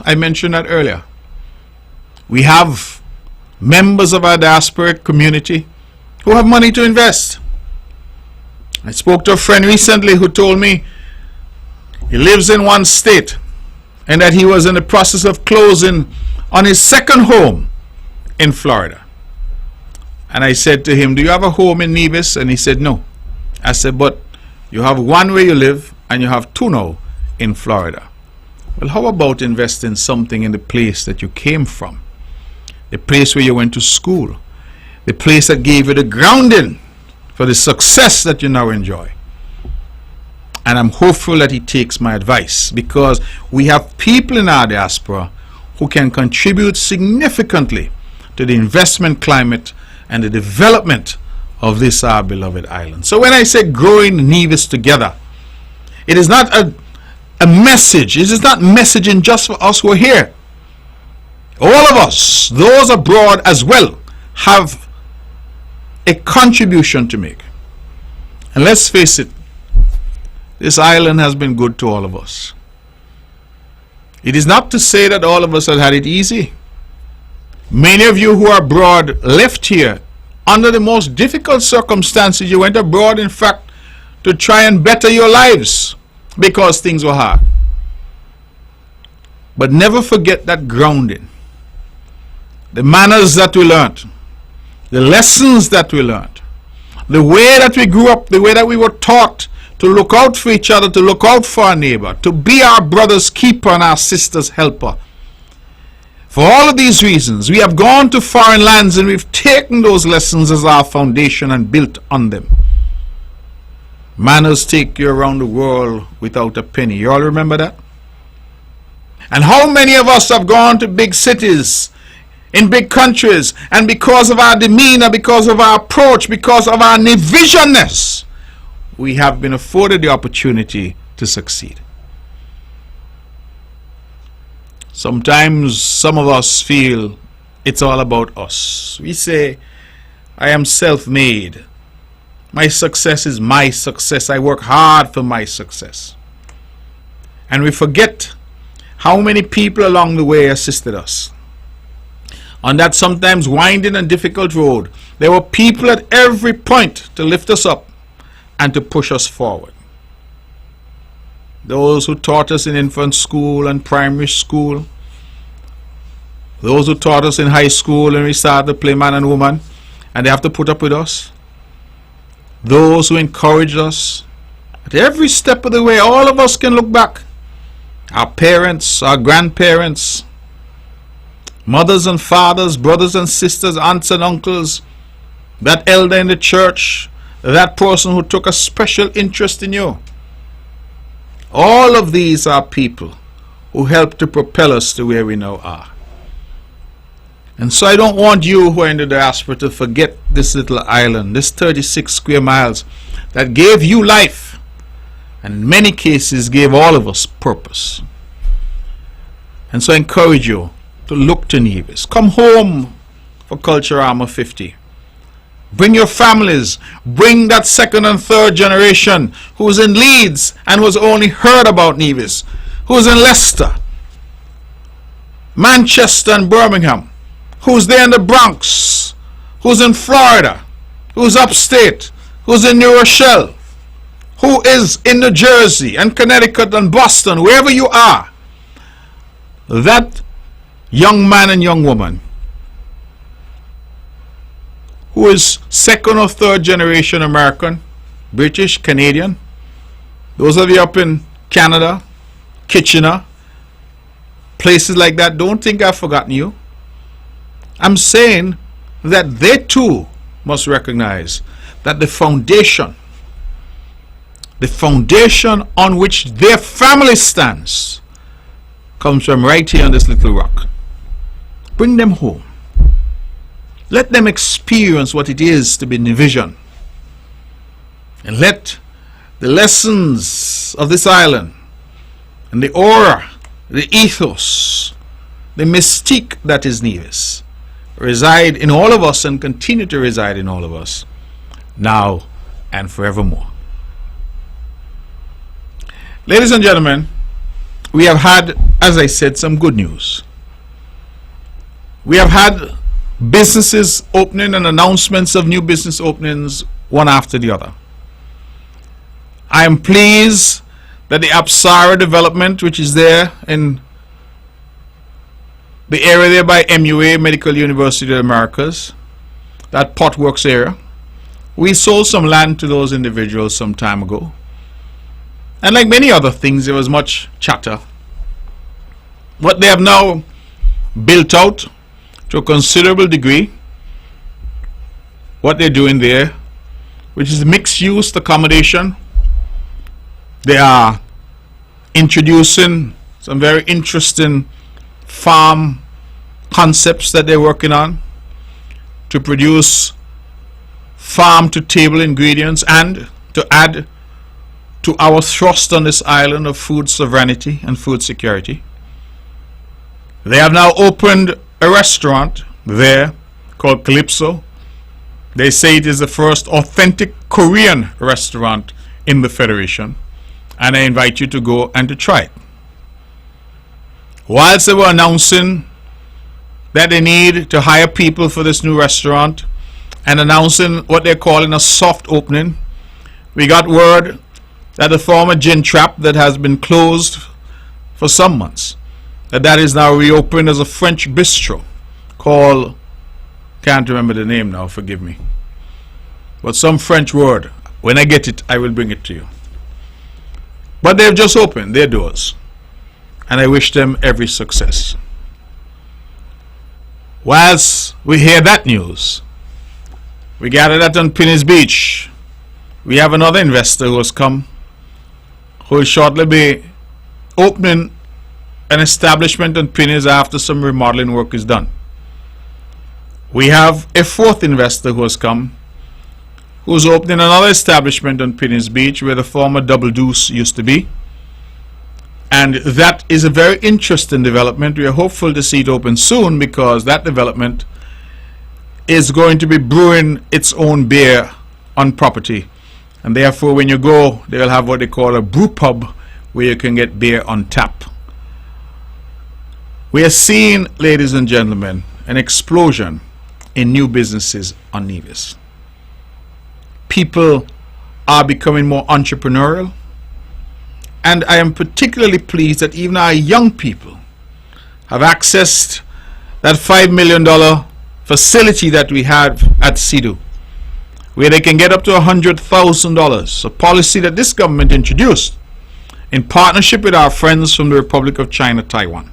I mentioned that earlier. We have members of our diaspora community who have money to invest. I spoke to a friend recently who told me he lives in one state and that he was in the process of closing on his second home in Florida. And I said to him, do you have a home in Nevis? And he said, no. I said, but you have one where you live and you have two now in Florida. Well, how about investing something in the place that you came from? The place where you went to school. The place that gave you the grounding for the success that you now enjoy. And I'm hopeful that he takes my advice, because we have people in our diaspora who can contribute significantly to the investment climate and the development of this our beloved island. So when I say growing Nevis together, it is not a message. It is not messaging just for us who are here. All of us, those abroad as well, have a contribution to make. And let's face it, this island has been good to all of us. It is not to say that all of us have had it easy. Many of you who are abroad left here under the most difficult circumstances. You went abroad, in fact, to try and better your lives because things were hard. But never forget that grounding. The manners that we learned, the lessons that we learned, the way that we grew up, the way that we were taught to look out for each other, to look out for our neighbor, to be our brother's keeper and our sister's helper. For all of these reasons, we have gone to foreign lands and we've taken those lessons as our foundation and built on them. Manners take you around the world without a penny. You all remember that? And how many of us have gone to big cities, in big countries, and because of our demeanor, because of our approach, because of our nevisionness, we have been afforded the opportunity to succeed. Sometimes some of us feel it's all about us. We say, I am self-made. My success is my success. I work hard for my success. And we forget how many people along the way assisted us. On that sometimes winding and difficult road, there were people at every point to lift us up and to push us forward. Those who taught us in infant school and primary school, those who taught us in high school and we started to play man and woman and they have to put up with us, those who encouraged us at every step of the way. All of us can look back. Our parents, our grandparents, mothers and fathers, brothers and sisters, aunts and uncles, that elder in the church, that person who took a special interest in you. All of these are people who helped to propel us to where we now are. And so I don't want you who are in the diaspora to forget this little island, this 36 square miles that gave you life and in many cases gave all of us purpose. And so I encourage you to look to Nevis. Come home for Culture Armor 50. Bring your families. Bring that second and third generation who's in Leeds and who's only heard about Nevis, who's in Leicester, Manchester and Birmingham, who's there in the Bronx, who's in Florida, who's upstate, who's in New Rochelle, who is in New Jersey and Connecticut and Boston, wherever you are. That young man and young woman who is second or third generation American, British, Canadian, those of you up in Canada, Kitchener, places like that, don't think I've forgotten you. I'm saying that they too must recognize that the foundation on which their family stands comes from right here on this little rock. Bring them home. Let them experience what it is to be in vision. And let the lessons of this island and the aura, the ethos, the mystique that is Nevis reside in all of us and continue to reside in all of us now and forevermore. Ladies and gentlemen, we have had, as I said, some good news. We have had businesses opening and announcements of new business openings one after the other. I am pleased that the Apsara development, which is there in the area there by MUA, Medical University of the Americas, that Potworks area, we sold some land to those individuals some time ago. And like many other things, there was much chatter. What they have now built out to a considerable degree, what they're doing there, which is mixed use accommodation. They are introducing some very interesting farm concepts that they're working on to produce farm to table ingredients and to add to our thrust on this island of food sovereignty and food security. They have now opened a restaurant there called Calypso. They say it is the first authentic Korean restaurant in the Federation, and I invite you to go and to try it. Whilst they were announcing that they need to hire people for this new restaurant and announcing what they're calling a soft opening, we got word that the former gin trap that has been closed for some months, that is now reopened as a French bistro called, can't remember the name now, forgive me, but some French word. When I get it, I will bring it to you. But they've just opened their doors, and I wish them every success. Whilst we hear that news, we gather that on Pinny's Beach, we have another investor who has come, who will shortly be opening an establishment on Pinny's after some remodeling work is done. We have a fourth investor who has come, who's opening another establishment on Pinny's Beach where the former Double Deuce used to be. And that is a very interesting development. We are hopeful to see it open soon because that development is going to be brewing its own beer on property. And therefore, when you go, they will have what they call a brew pub where you can get beer on tap. We are seeing, ladies and gentlemen, an explosion in new businesses on Nevis. People are becoming more entrepreneurial. And I am particularly pleased that even our young people have accessed that $5 million facility that we have at CEDU, where they can get up to $100,000, a policy that this government introduced in partnership with our friends from the Republic of China, Taiwan,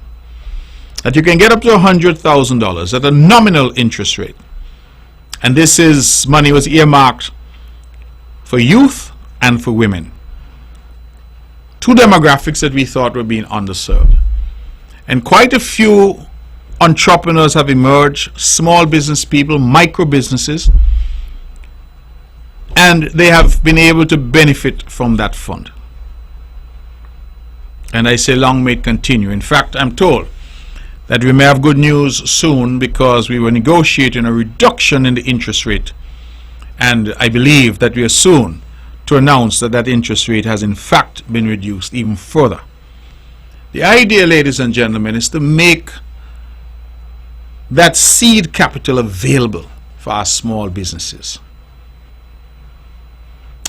that you can get up to $100,000 at a nominal interest rate. And this money was earmarked for youth and for women, two demographics that we thought were being underserved. And quite a few entrepreneurs have emerged, small business people, micro businesses, and they have been able to benefit from that fund. And I say long may it continue. In fact, I'm told that we may have good news soon because we were negotiating a reduction in the interest rate, and I believe that we are soon to announce that that interest rate has in fact been reduced even further. The idea, ladies and gentlemen, is to make that seed capital available for our small businesses.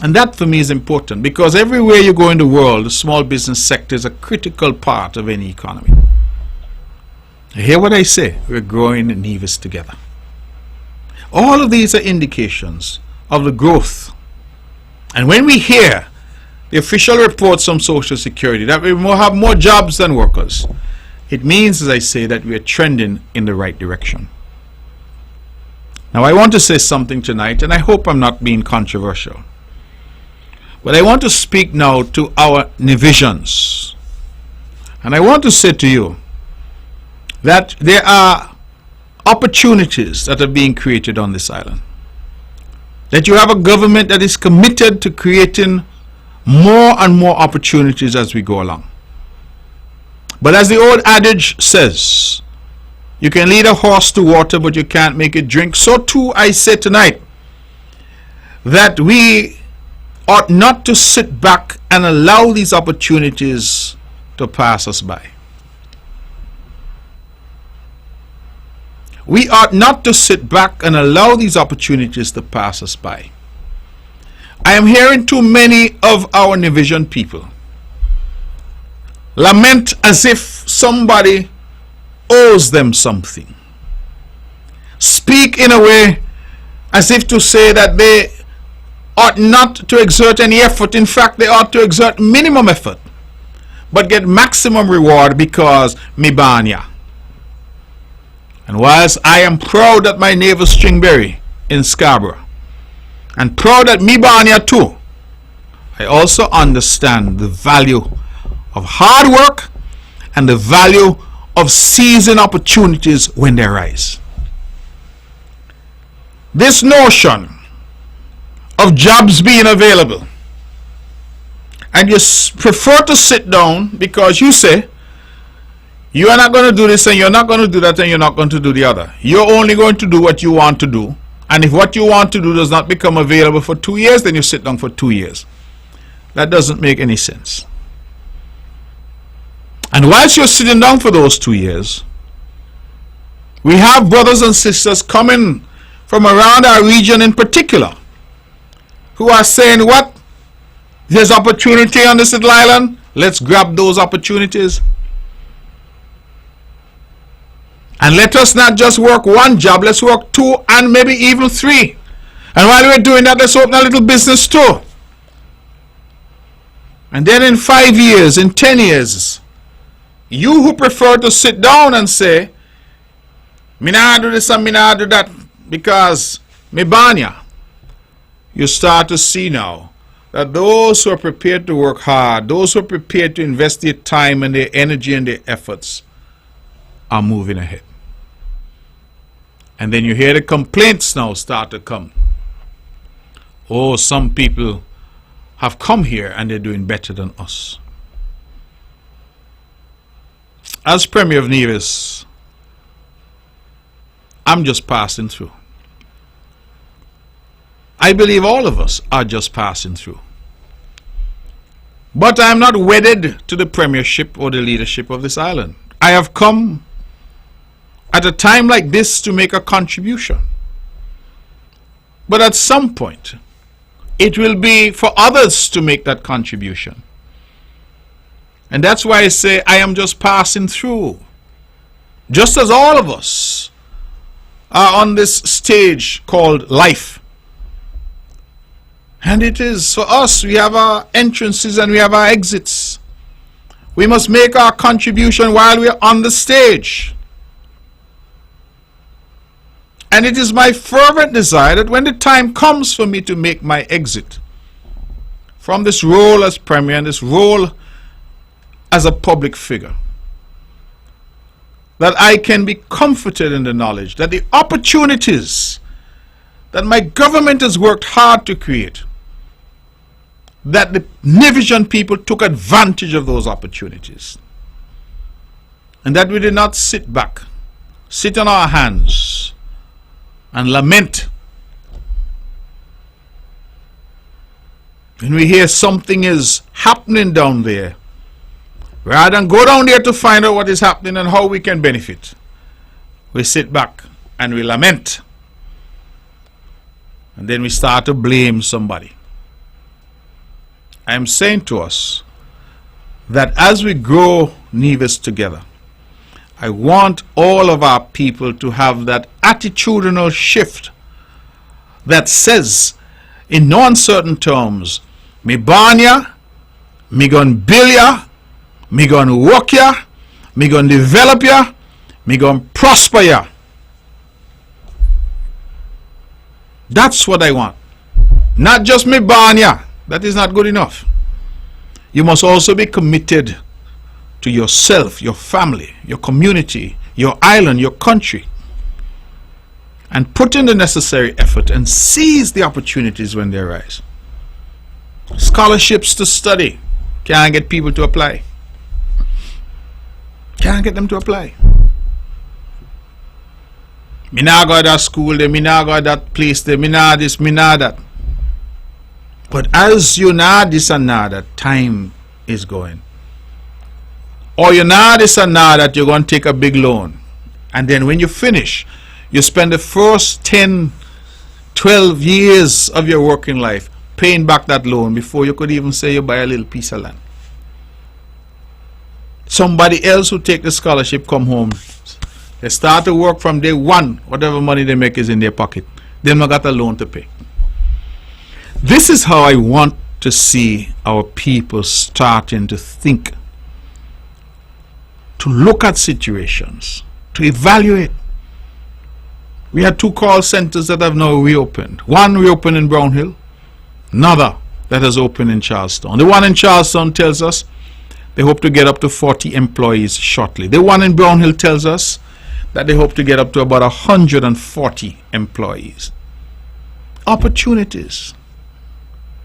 And that for me is important because everywhere you go in the world, the small business sector is a critical part of any economy. Hear what I say, we're growing in Nevis together. All of these are indications of the growth. And when we hear the official reports from Social Security that we will have more jobs than workers, it means, as I say, that we are trending in the right direction. Now I want to say something tonight, and I hope I'm not being controversial. But I want to speak now to our Nevisians. And I want to say to you that there are opportunities that are being created on this island. That you have a government that is committed to creating more and more opportunities as we go along. But as the old adage says, you can lead a horse to water, but you can't make it drink. So too I say tonight that we ought not to sit back and allow these opportunities to pass us by. We ought not to sit back and allow these opportunities to pass us by. I am hearing too many of our Nivision people lament as if somebody owes them something. Speak in a way as if to say that they ought not to exert any effort. In fact, they ought to exert minimum effort, but get maximum reward because Mibania. And whilst I am proud that my navel stringberry in Scarborough, and proud that Mibania too, I also understand the value of hard work and the value of seizing opportunities when they arise. This notion of jobs being available, and you prefer to sit down because you say you are not going to do this and you're not going to do that and you're not going to do the other. You're only going to do what you want to do. And if what you want to do does not become available for 2 years, then you sit down for 2 years. That doesn't make any sense. And whilst you're sitting down for those 2 years, we have brothers and sisters coming from around our region in particular who are saying, what? There's opportunity on this little island. Let's grab those opportunities. And let us not just work one job, let's work 2 and maybe even 3. And while we're doing that, let's open a little business too. And then in 5 years, in 10 years, you who prefer to sit down and say, me nah do this and me nah do that because me banya, you start to see now that those who are prepared to work hard, those who are prepared to invest their time and their energy and their efforts are moving ahead. And then you hear the complaints now start to come. Oh, some people have come here and they're doing better than us. As Premier of Nevis, I'm just passing through. I believe all of us are just passing through. But I am not wedded to the premiership or the leadership of this island. I have come at a time like this to make a contribution. But at some point, it will be for others to make that contribution. And that's why I say I am just passing through. Just as all of us are on this stage called life. And it is for us, we have our entrances and we have our exits. We must make our contribution while we are on the stage. And it is my fervent desire that when the time comes for me to make my exit from this role as Premier and this role as a public figure, that I can be comforted in the knowledge that the opportunities that my government has worked hard to create, that the Nivision people took advantage of those opportunities. And that we did not sit back, sit on our hands, and lament when we hear something is happening down there, rather than go down there to find out what is happening and how we can benefit. We sit back and we lament, and then we start to blame somebody. I am saying to us that as we grow Nevis together, I want all of our people to have that attitudinal shift that says, in no uncertain terms, me born ya, me gon' build ya, me gon' work ya, me gon' develop ya, me gon' prosper ya. That's what I want. Not just me born ya. That is not good enough. You must also be committed to yourself, your family, your community, your island, your country, and put in the necessary effort and seize the opportunities when they arise. Scholarships to study. Can't get people to apply. Can't get them to apply. Me nah go to that school there, me nah go to that place there, me nah this, me nah that. But as you nah this and nah that, time is going. Or you're now this and now that you're going to take a big loan. And then when you finish, you spend the first 10, 12 years of your working life paying back that loan before you could even say you buy a little piece of land. Somebody else who take the scholarship come home. They start to work from day one. Whatever money they make is in their pocket. Then they got a loan to pay. This is how I want to see our people starting to think, to look at situations, to evaluate. We had 2 call centers that have now reopened. One reopened in Brown Hill, another that has opened in Charlestown. The one in Charlestown tells us they hope to get up to 40 employees shortly. The one in Brown Hill tells us that they hope to get up to about 140 employees. Opportunities.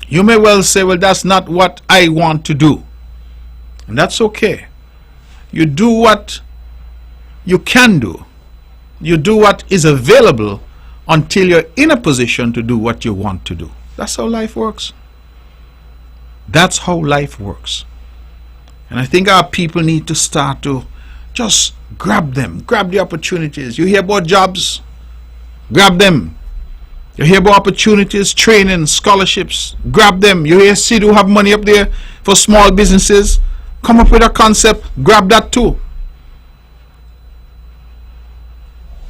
You may well say, well, that's not what I want to do. And that's okay. You do what you can do. You do what is available until you're in a position to do what you want to do. That's how life works. That's how life works. And I think our people need to start to just grab them, grab the opportunities. You hear about jobs? Grab them. You hear about opportunities, training, scholarships? Grab them. You hear CID have money up there for small businesses? Come up with a concept, grab that too.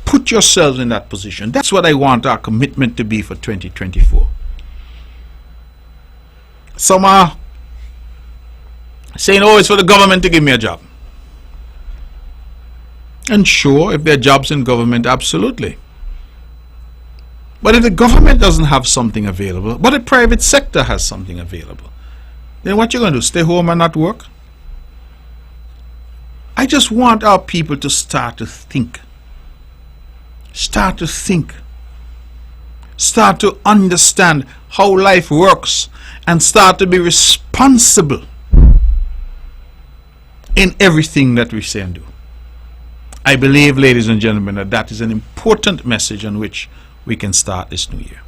Put yourselves in that position. That's what I want our commitment to be for 2024. Some are saying, oh, it's for the government to give me a job. And sure, if there are jobs in government, absolutely. But if the government doesn't have something available, but the private sector has something available, then what you going to do? Stay home and not work? I just want our people to start to think. Start to think. Start to understand how life works and start to be responsible in everything that we say and do. I believe, ladies and gentlemen, that that is an important message on which we can start this new year.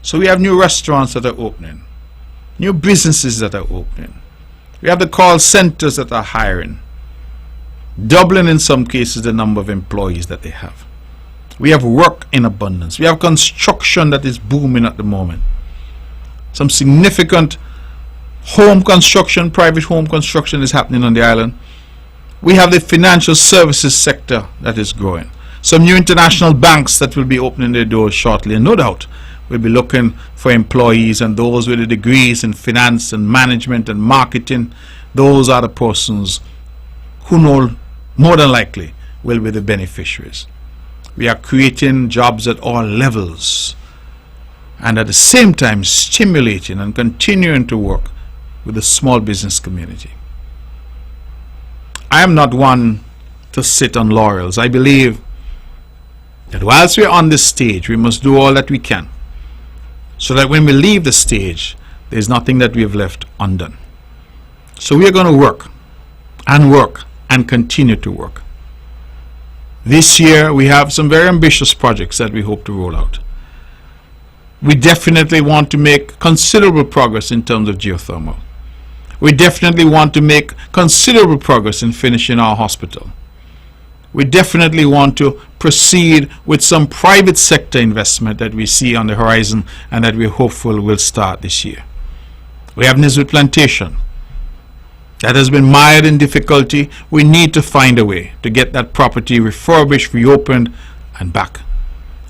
So we have new restaurants that are opening, new businesses that are opening. We have the call centers that are hiring, doubling in some cases the number of employees that they have. We have work in abundance. We have construction that is booming at the moment. Some significant home construction, private home construction is happening on the island. We have the financial services sector that is growing. Some new international banks that will be opening their doors shortly, and no doubt we'll be looking for employees, and those with the degrees in finance and management and marketing, those are the persons who know more than likely will be the beneficiaries. We are creating jobs at all levels and at the same time stimulating and continuing to work with the small business community. I am not one to sit on laurels. I believe that whilst we're on this stage, we must do all that we can so that when we leave the stage, there's nothing that we have left undone. So we are going to work and continue to work. This year, we have some very ambitious projects that we hope to roll out. We definitely want to make considerable progress in terms of geothermal. We definitely want to make considerable progress in finishing our hospital. We definitely want to proceed with some private sector investment that we see on the horizon and that we're hopeful will start this year. We have Nisbet Plantation. That has been mired in difficulty. We need to find a way to get that property refurbished, reopened, and back.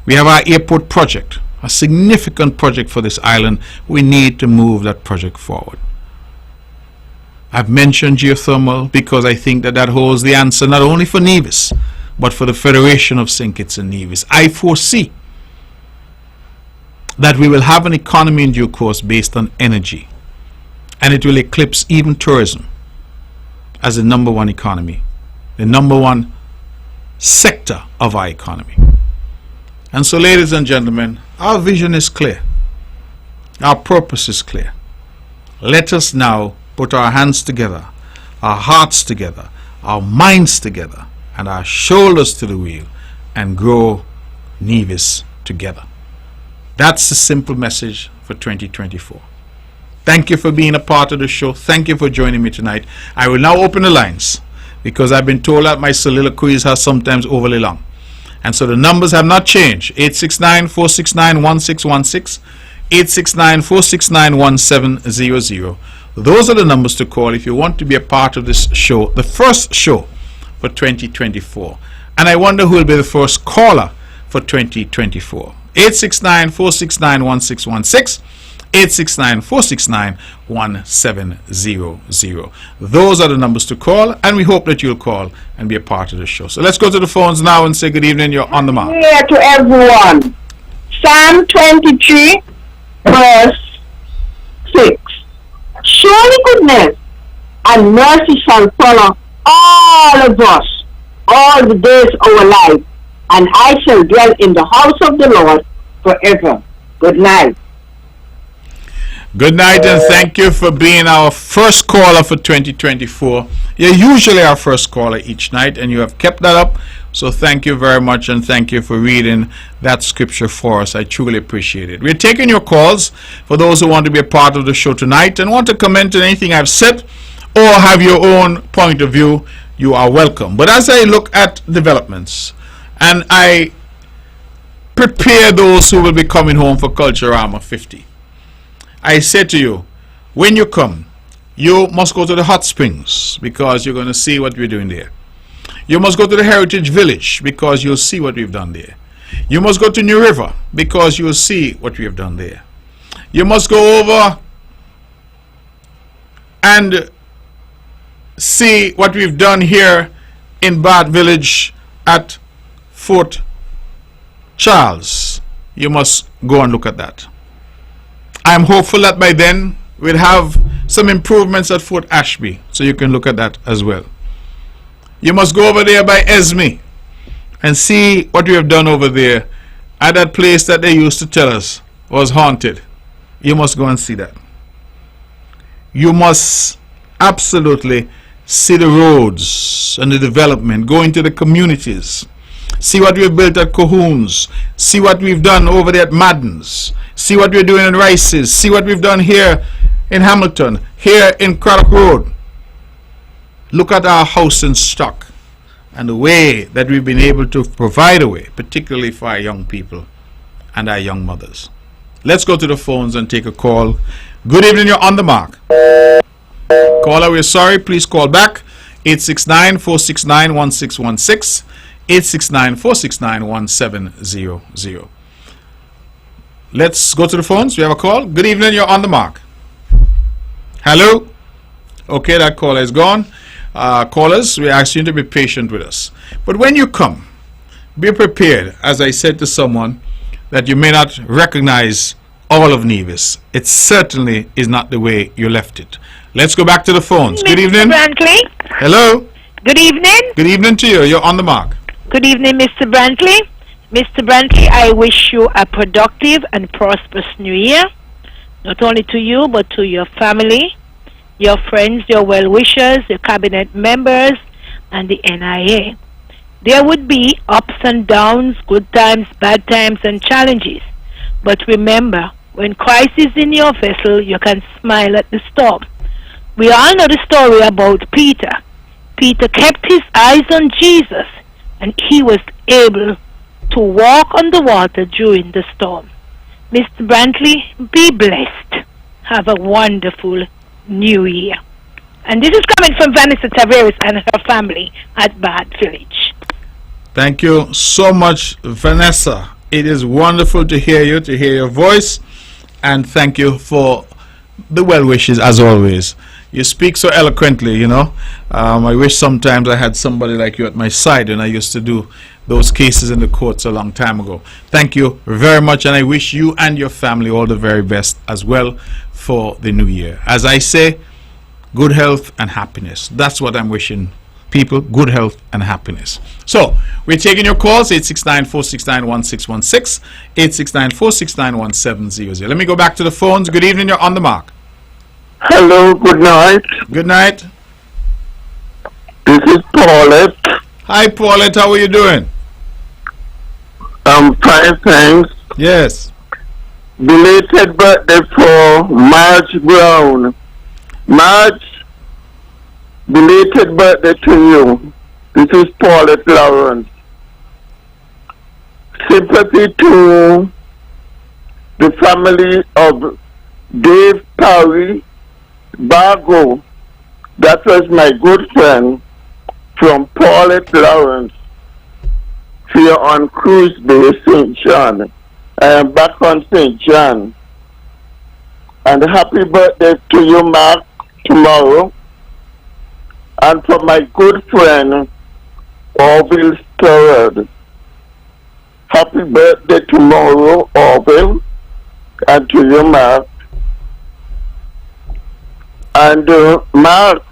We have our airport project, a significant project for this island. We need to move that project forward. I've mentioned geothermal because I think that that holds the answer not only for Nevis, but for the Federation of St. Kitts and Nevis. I foresee that we will have an economy in due course based on energy, and it will eclipse even tourism as the number one economy, the number one sector of our economy. And so, ladies and gentlemen, our vision is clear. Our purpose is clear. Let us now put our hands together, our hearts together, our minds together, and our shoulders to the wheel, and grow Nevis together. That's the simple message for 2024. Thank you for being a part of the show. Thank you for joining me tonight. I will now open the lines because I've been told that my soliloquies are sometimes overly long. And so the numbers have not changed. 869-469-1616, 869-469-1700. Those are the numbers to call if you want to be a part of this show, the first show for 2024. And I wonder who will be the first caller for 2024. 869-469-1616, 869-469-1700. Those are the numbers to call, and we hope that you'll call and be a part of the show. So let's go to the phones now and say good evening. You're on the mark. Here to everyone. Psalm 23, verse 6. Surely goodness and mercy shall follow all of us all the days of our life, and I shall dwell in the house of the Lord forever. Good night. Good night, and thank you for being our first caller for 2024. You're usually our first caller each night, and you have kept that up. So thank you very much, and thank you for reading that scripture for us. I truly appreciate it. We're taking your calls for those who want to be a part of the show tonight and want to comment on anything I've said or have your own point of view. You are welcome. But as I look at developments and I prepare those who will be coming home for Culturama 50, I say to you, when you come, you must go to the hot springs because you're going to see what we're doing there. You must go to the Heritage Village because you'll see what we've done there. You must go to New River because you'll see what we have done there. You must go over and see what we've done here in Bad Village at Fort Charles. You must go and look at that. I'm hopeful that by then we'll have some improvements at Fort Ashby, so you can look at that as well. You must go over there by Esme and see what we have done over there at that place that they used to tell us was haunted. You must go and see that. You must absolutely see the roads and the development, go into the communities, see what we've built at Cohoons, see what we've done over there at Madden's, see what we're doing in Rice's, see what we've done here in Hamilton, here in Craddock Road. Look at our house in stock and the way that we've been able to provide a way, particularly for our young people and our young mothers. Let's go to the phones and take a call. Good evening, you're on the mark. Caller, we're sorry, please call back. 869-469-1616, 869-469-1700. Let's go to the phones. We have a call. Good evening, you're on the mark. Hello? Okay, that caller is gone. Callers, we ask you to be patient with us. But when you come, be prepared, as I said to someone, that you may not recognize all of Nevis. It certainly is not the way you left it. Let's go back to the phones. Good evening. Brantley. Hello. Good evening. Good evening to you. You're on the mark. Good evening, Mr. Brantley. Mr. Brantley, I wish you a productive and prosperous new year, not only to you, but to your family, your friends, your well-wishers, your cabinet members, and the NIA. There would be ups and downs, good times, bad times, and challenges. But remember, when Christ is in your vessel, you can smile at the storm. We all know the story about Peter. Peter kept his eyes on Jesus, and he was able to walk on the water during the storm. Mr. Brantley, be blessed. Have a wonderful new year. And this is coming from Vanessa Tavares and her family at Bad Village. Thank you so much, Vanessa. It is wonderful to hear you, to hear your voice, and thank you for the well wishes as always. You speak so eloquently, you know. I wish sometimes I had somebody like you at my side when I used to do those cases in the courts a long time ago. Thank you very much, and I wish you and your family all the very best as well for the new year. As I say, good health and happiness. That's what I'm wishing people, good health and happiness. So, we're taking your calls, 869-469-1616, 869-469-1700. Let me go back to the phones. Good evening, you're on the mark. Hello, good night. Good night. This is Paulette. Hi, Paulette, how are you doing? I'm fine, thanks. Yes. Belated birthday for Marge Brown. Marge, belated birthday to you. This is Paulette Lawrence. Sympathy to the family of Dave Parry Bargo. That was my good friend from Paulette Lawrence here on Cruise Bay, St. John. I am back on St. John. And happy birthday to you, Mark, tomorrow. And for my good friend, Orville Sturrod. Happy birthday tomorrow, Orville, and to you, Mark. And Mark.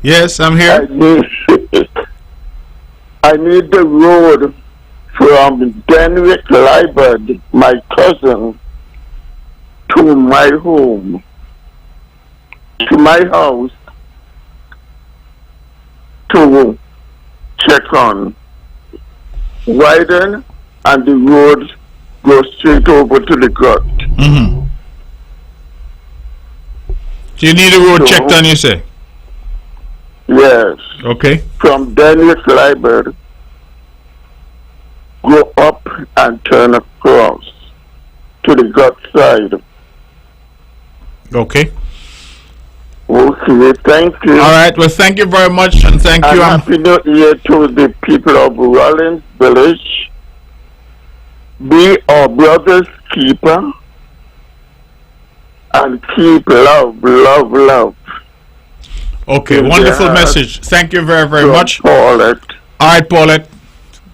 Yes, I'm here. I need the road from Denwick Liebert, my cousin, to my home, to my house, to check on. Widen, and the road goes straight over to the gut. Mm-hmm. So you need a road checked on, you say? Yes. Okay. From Denwick Library, go up and turn across to the gut side. Okay. Okay, thank you. All right. Well, thank you very much, and thank you. Happy New Year to the people of Rollins Village. Be our brother's keeper and keep love, love, love. Okay, wonderful message. Thank you very, very much. Paulette. All right, Paulette.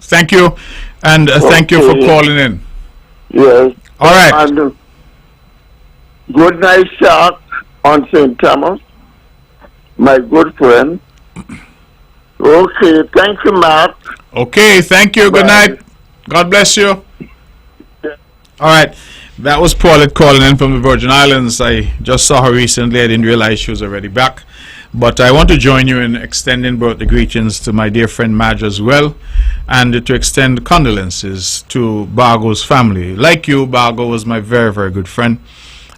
Thank you, and thank you for calling in. Yes. All right. And good night, Shark, on St. Thomas, my good friend. Okay, thank you, Mark. Okay, thank you. Good night. God bless you. All right, that was Paulette calling in from the Virgin Islands. I just saw her recently. I didn't realize she was already back. But I want to join you in extending birthday greetings to my dear friend Madge as well, and to extend condolences to Bargo's family. Like you, Bargo was my very, very good friend,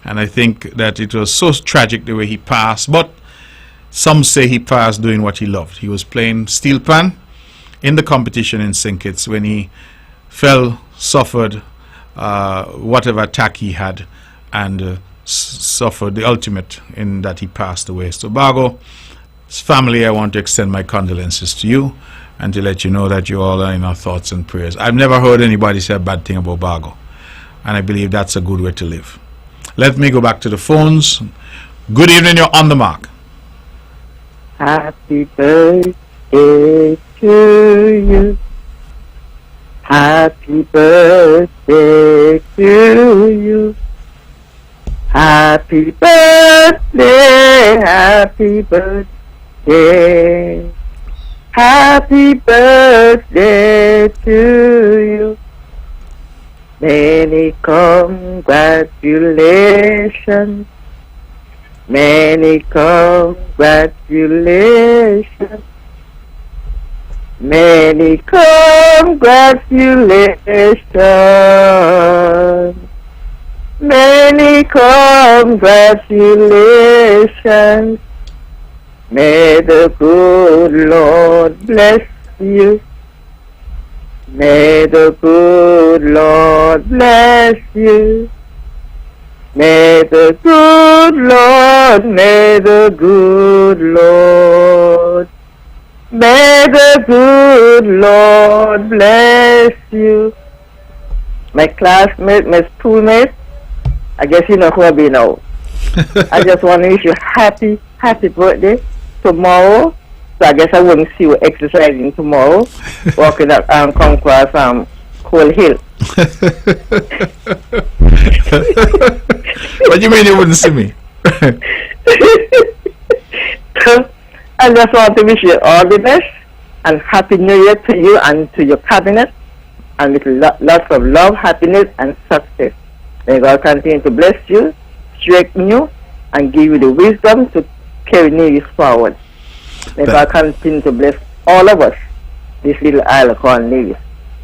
and I think that it was so tragic the way he passed. But some say he passed doing what he loved. He was playing steel pan in the competition in St. Kitts when he fell, suffered whatever attack he had, and suffered the ultimate in that he passed away. So Bargo's family, I want to extend my condolences to you and to let you know that you all are in our thoughts and prayers. I've never heard anybody say a bad thing about Bargo, and I believe that's a good way to live. Let me go back to the phones. Good evening, you're on the mark. Happy birthday to you. Happy birthday to you. Happy birthday, happy birthday. Happy birthday to you. Many congratulations. Many congratulations. Many congratulations. Many congratulations. May the good Lord bless you. May the good Lord bless you. May the good Lord, may the good Lord, may the good Lord bless you. My classmate, my schoolmate, I guess you know who I be now. I just want to wish you happy birthday tomorrow. So I guess I wouldn't see you exercising tomorrow, walking up Conquer Coal Hill. What do you mean you wouldn't see me? I just want to wish you all the best and happy new year to you and to your cabinet, and with lots of love, happiness and success. May God continue to bless you, strengthen you, and give you the wisdom to carry New Year's forward. May God continue to bless all of us, this little island called New Year.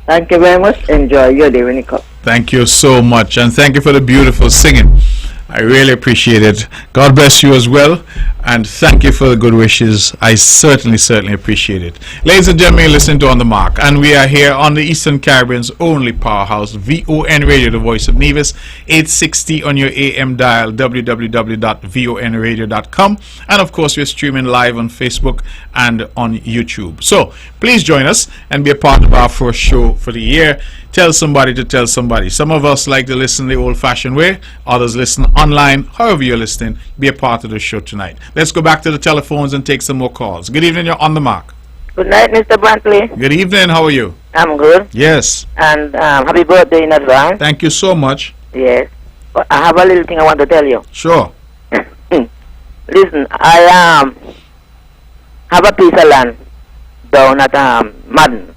Thank you very much. Enjoy your day when you come. Thank you so much, and thank you for the beautiful singing. I really appreciate it. God bless you as well, and thank you for the good wishes. I certainly appreciate it. Ladies and gentlemen, listen to On the Mark, and we are here on the Eastern Caribbean's only powerhouse, VON Radio, the voice of Nevis, 860 on your AM dial, www.vonradio.com, and of course we're streaming live on Facebook and on YouTube. So please join us and be a part of our first show for the year. Tell somebody to tell somebody. Some of us like to listen the old-fashioned way. Others listen online. However you're listening, be a part of the show tonight. Let's go back to the telephones and take some more calls. Good evening. You're On the Mark. Good night, Mr. Brantley. Good evening. How are you? I'm good. Yes. And happy birthday in advance. Thank you so much. Yes. But I have a little thing I want to tell you. Sure. Listen, I have a piece of land down at Madden.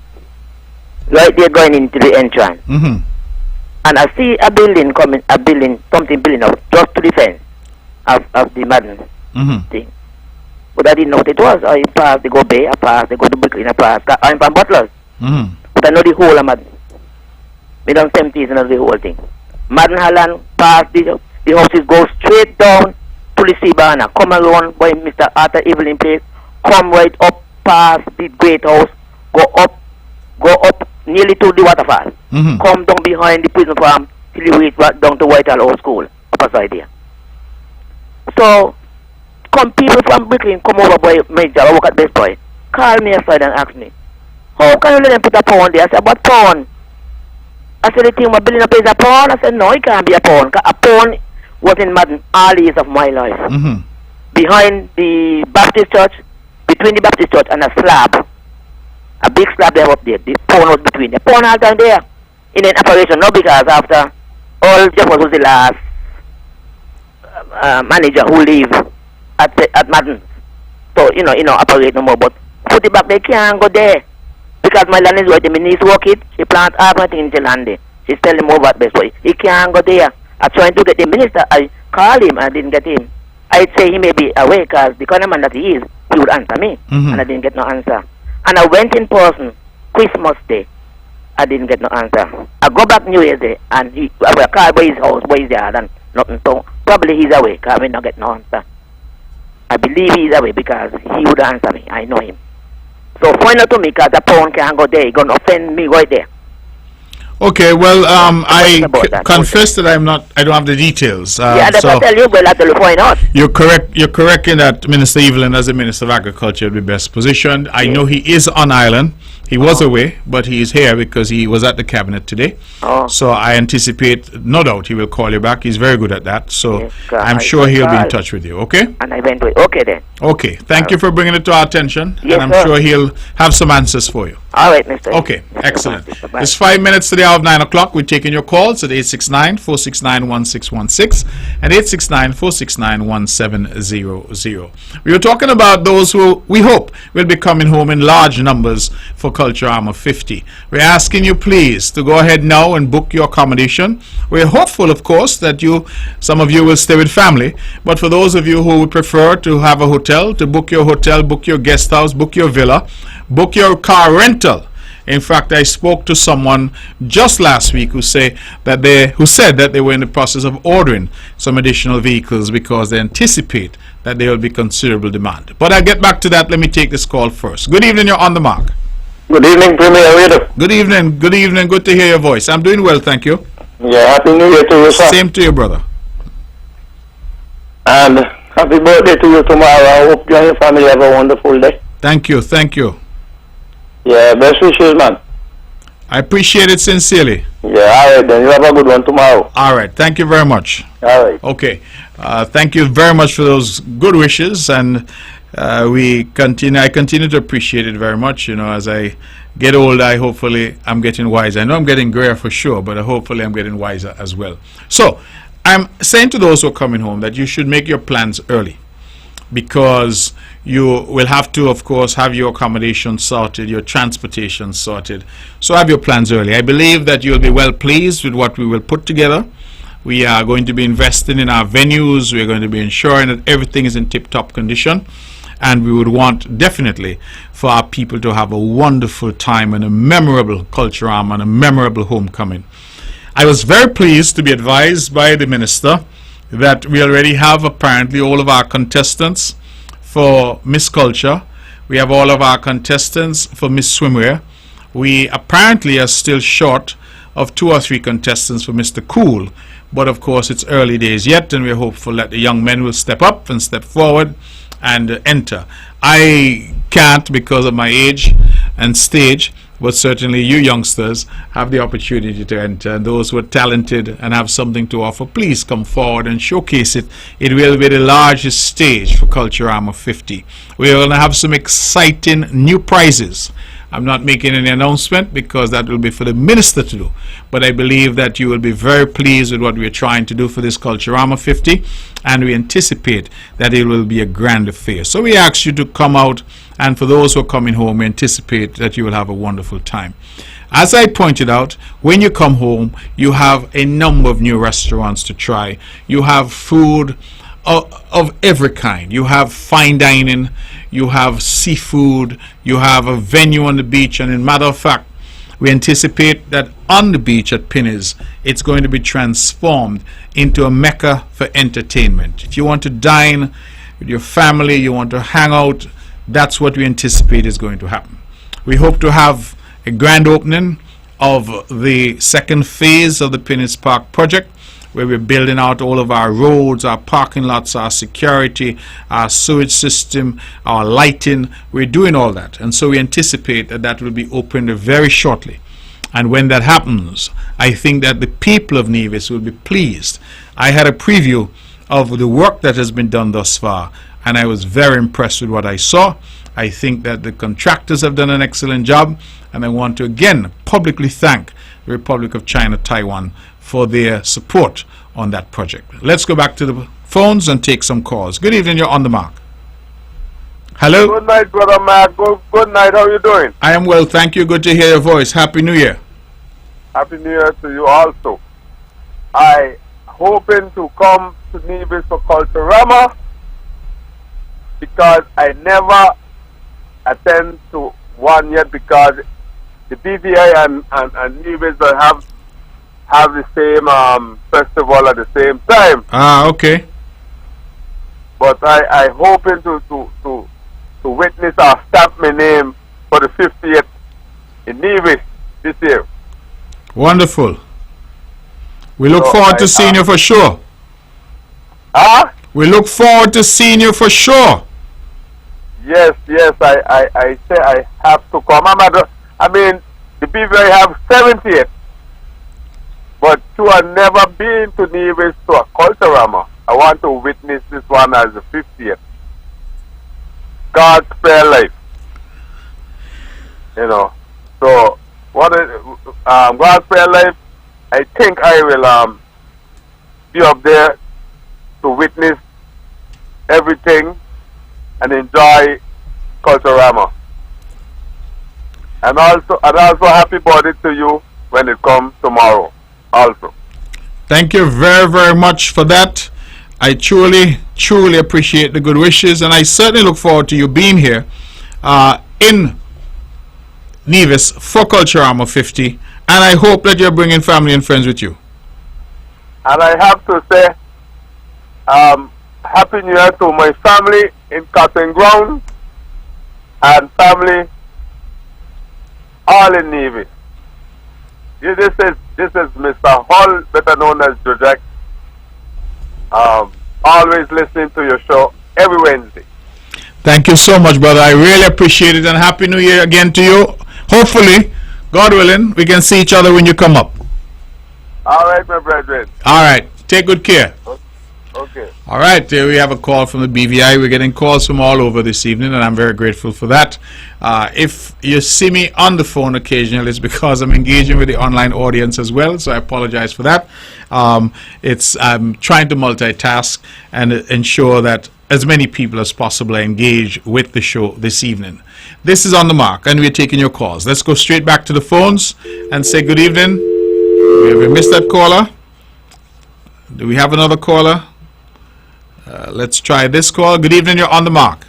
Right there going into the entrance. Mm-hmm. And I see a building coming, something building up just to the fence of the Madden thing. But I didn't know what it was. I passed, they go Bay, I passed, they go to Brooklyn, I passed. I'm from Butlers. Mm-hmm. But I know the whole of Madden. We done 70s and the whole thing. Madden Holland, past the houses, go straight down to the Seabana, come around by Mr. Arthur Evelyn place, come right up past the Great House, go up nearly to the waterfall. Mm-hmm. Come down behind the prison farm till you reach down to Whitehall Old School, upper side there. So, come people from Brooklyn, come over by my job, I work at Best Boy, call me aside and ask me, how can you let them put a pound there? I said, what pound? I said, the thing about building a place a pound? I said, no, it can't be a pound. A pound was in Madden all years of my life. Mm-hmm. Behind the Baptist church, between the Baptist church and a slab, a big slab there up there, the pound was between. The pound all down there in an operation, not because after all Jeff was the last manager who leave at Madden. So, operate no more, but put it back, they can't go there. Because my land is where the minister work it, she plant everything in the land there. She's telling him over at Best Boy. He can't go there. I'm trying to get the minister. I called him and I didn't get him. I'd say he may be away because the kind of man that he is, he would answer me. Mm-hmm. And I didn't get no answer. And I went in person, Christmas Day. I didn't get no answer. I go back New Year's Day and I called by his house, by his yard and nothing. So probably he's away because I not get no answer. I believe he's away because he would answer me. I know him. So find out to me because the pound can't go there. He's going to offend me right there. Okay, well, I confess that I don't have the details. Yeah, that's what I tell you, but I tell you find out. You're correct in that Minister Evelyn, as the Minister of Agriculture, would be best positioned. I know he is on island. He was away, but he is here because he was at the cabinet today. So I anticipate, no doubt, he will call you back. He's very good at that. So yes, I'm sure he'll be in touch with you, okay? And I went with okay then. Okay, thank you for bringing it to our attention. Yes, and I'm sure he'll have some answers for you. All right, Mr. Okay, excellent. It's 5 minutes to the hour of 9 o'clock. We're taking your calls at 869-469-1616 and 869-469-1700. We were talking about those who we hope will be coming home in large numbers for Culture Armor 50. We're asking you please to go ahead now and book your accommodation. We're hopeful, of course, that some of you will stay with family, but for those of you who would prefer to have a hotel, to book your hotel, book your guest house, book your villa, book your car rental. In fact, I spoke to someone just last week who said that they were in the process of ordering some additional vehicles because they anticipate that there will be considerable demand. But I'll get back to that. Let me take this call first. Good evening, you're on the mark. Good evening, Premier Reader. Good evening, good to hear your voice. I'm doing well, thank you. Yeah, Happy New Year to you, sir. Same to you, brother. And happy birthday to you tomorrow. I hope you and your family have a wonderful day. Thank you, thank you. Yeah, best wishes, man. I appreciate it sincerely. Yeah, all right then. You have a good one tomorrow. All right, thank you very much. All right. Okay, thank you very much for those good wishes, and I continue to appreciate it very much. As I get older, hopefully I'm getting wiser. I know I'm getting grayer for sure, but hopefully I'm getting wiser as well. So I'm saying to those who are coming home that you should make your plans early, because you will have to, of course, have your accommodation sorted, your transportation sorted. So have your plans early. I believe that you'll be well pleased with what we will put together. We are going to be investing in our venues. We're going to be ensuring that everything is in tip-top condition. and we would want definitely for our people to have a wonderful time and a memorable Culturama and a memorable homecoming. I was very pleased to be advised by the minister that we already have apparently all of our contestants for Miss Culture. We have all of our contestants for Miss Swimwear. We apparently are still short of 2 or 3 contestants for Mr. Cool, but of course it's early days yet, and we're hopeful that the young men will step up and step forward and enter. I can't because of my age and stage, but certainly you youngsters have the opportunity to enter, and those who are talented and have something to offer, please come forward and showcase it. It will be the largest stage for Culturama 50. We're going to have some exciting new prizes. I'm not making any announcement because that will be for the minister to do, but I believe that you will be very pleased with what we're trying to do for this Culturama 50, and we anticipate that it will be a grand affair. So we ask you to come out, and for those who are coming home, we anticipate that you will have a wonderful time. As I pointed out, when you come home, you have a number of new restaurants to try. You have food of every kind. You have fine dining, you have seafood, you have a venue on the beach, and in matter of fact, we anticipate that on the beach at Pinny's, it's going to be transformed into a mecca for entertainment. If you want to dine with your family, you want to hang out, that's what we anticipate is going to happen. We hope to have a grand opening of the second phase of the Pinny's Park project, where we're building out all of our roads, our parking lots, our security, our sewage system, our lighting. We're doing all that, and so we anticipate that that will be opened very shortly. And when that happens, I think that the people of Nevis will be pleased. I had a preview of the work that has been done thus far, and I was very impressed with what I saw. I think that the contractors have done an excellent job, and I want to again publicly thank the Republic of China, Taiwan, for their support on that project. Let's go back to the phones and take some calls. Good evening, you're on the mark. Hello? Good night, Brother Matt. Good night, how are you doing? I am well, thank you. Good to hear your voice. Happy New Year. Happy New Year to you also. I hoping to come to Nevis for Culturama because I never attend to one yet because the BVI and Nevis will have the same festival at the same time. Ah, okay. But I hoping to witness or stamp my name for the 50th in Nevis this year. Wonderful. We look forward to seeing you for sure. We look forward to seeing you for sure. Yes, I say I have to come. I mean, the BVI have 70th. But you have never been to Nevis to a Culturama. I want to witness this one as the 50th. God spare life. You know. So, God spare life, I think I will be up there to witness everything and enjoy Culturama. And also happy birthday to you when it comes tomorrow. Also, thank you very, very much for that. I truly appreciate the good wishes, and I certainly look forward to you being here in Nevis for Culturama 50, and I hope that you're bringing family and friends with you. And I have to say Happy New Year to my family in Cotton Ground and family all in Nevis. This is Mr. Hall, better known as Jojek. Always listening to your show every Wednesday. Thank you so much, brother. I really appreciate it, and Happy New Year again to you. Hopefully, God willing, we can see each other when you come up. All right, my brethren. All right. Take good care. Okay. All right, there we have a call from the BVI. We're getting calls from all over this evening, and I'm very grateful for that. If you see me on the phone occasionally, it's because I'm engaging with the online audience as well, so I apologize for that. I'm trying to multitask and ensure that as many people as possible are engaged with the show this evening. This is On the Mark, and we're taking your calls. Let's go straight back to the phones and say good evening. We missed that caller. Do we have another caller? Let's try this call. Good evening, you're on the mark.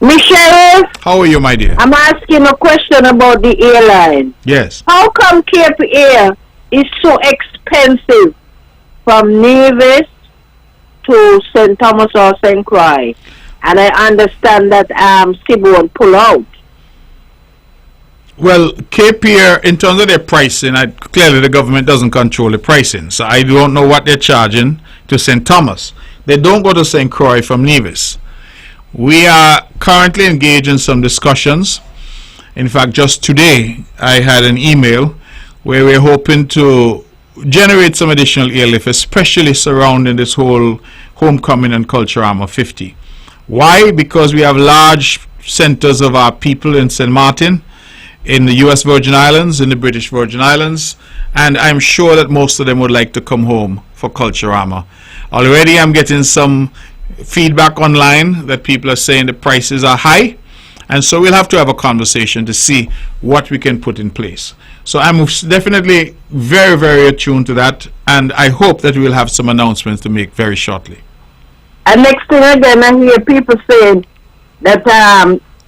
Michelle, How are you, my dear? I'm asking a question about the airline. Yes. How come Cape Air is so expensive from Nevis to St. Thomas or St. Croix? And I understand that Cebu won't pull out. Well, Cape Air, in terms of their pricing, clearly the government doesn't control the pricing, so I don't know what they're charging to St. Thomas. They don't go to St. Croix from Nevis. We are currently engaged in some discussions. In fact, just today I had an email where we're hoping to generate some additional airlift, especially surrounding this whole Homecoming and Culturama 50. Why? Because we have large centers of our people in St. Martin, in the U.S. Virgin Islands, in the British Virgin Islands, and I'm sure that most of them would like to come home for Culturama. Already I'm getting some feedback online that people are saying the prices are high, and so we'll have to have a conversation to see what we can put in place. So I'm definitely very, very attuned to that, and I hope that we'll have some announcements to make very shortly. And next thing again, I hear people saying that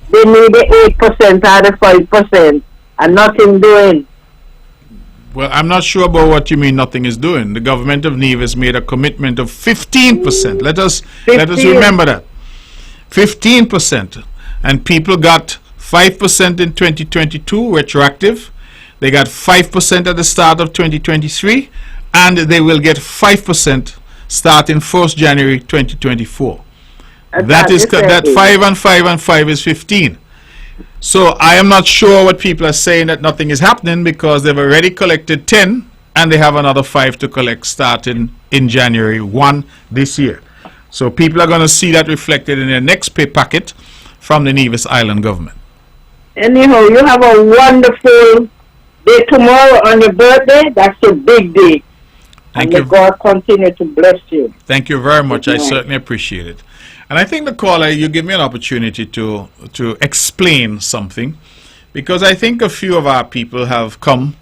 they need the 8% or the 5% and nothing doing. Well, I'm not sure about what you mean nothing is doing. The government of Nevis made a commitment of 15%. Let us remember that. 15%. And people got 5% in 2022, retroactive. They got 5% at the start of 2023. And they will get 5% starting 1st January 2024. That 5 and 5 and 5 is 15. So I am not sure what people are saying that nothing is happening, because they've already collected 10 and they have another 5 to collect starting in January 1 this year. So people are going to see that reflected in their next pay packet from the Nevis Island government. Anyhow, you have a wonderful day tomorrow on your birthday. That's a big day. Thank and you. may God continue to bless you. Thank you very much. I certainly appreciate it. And I think, the caller, you give me an opportunity to explain something, because I think a few of our people have come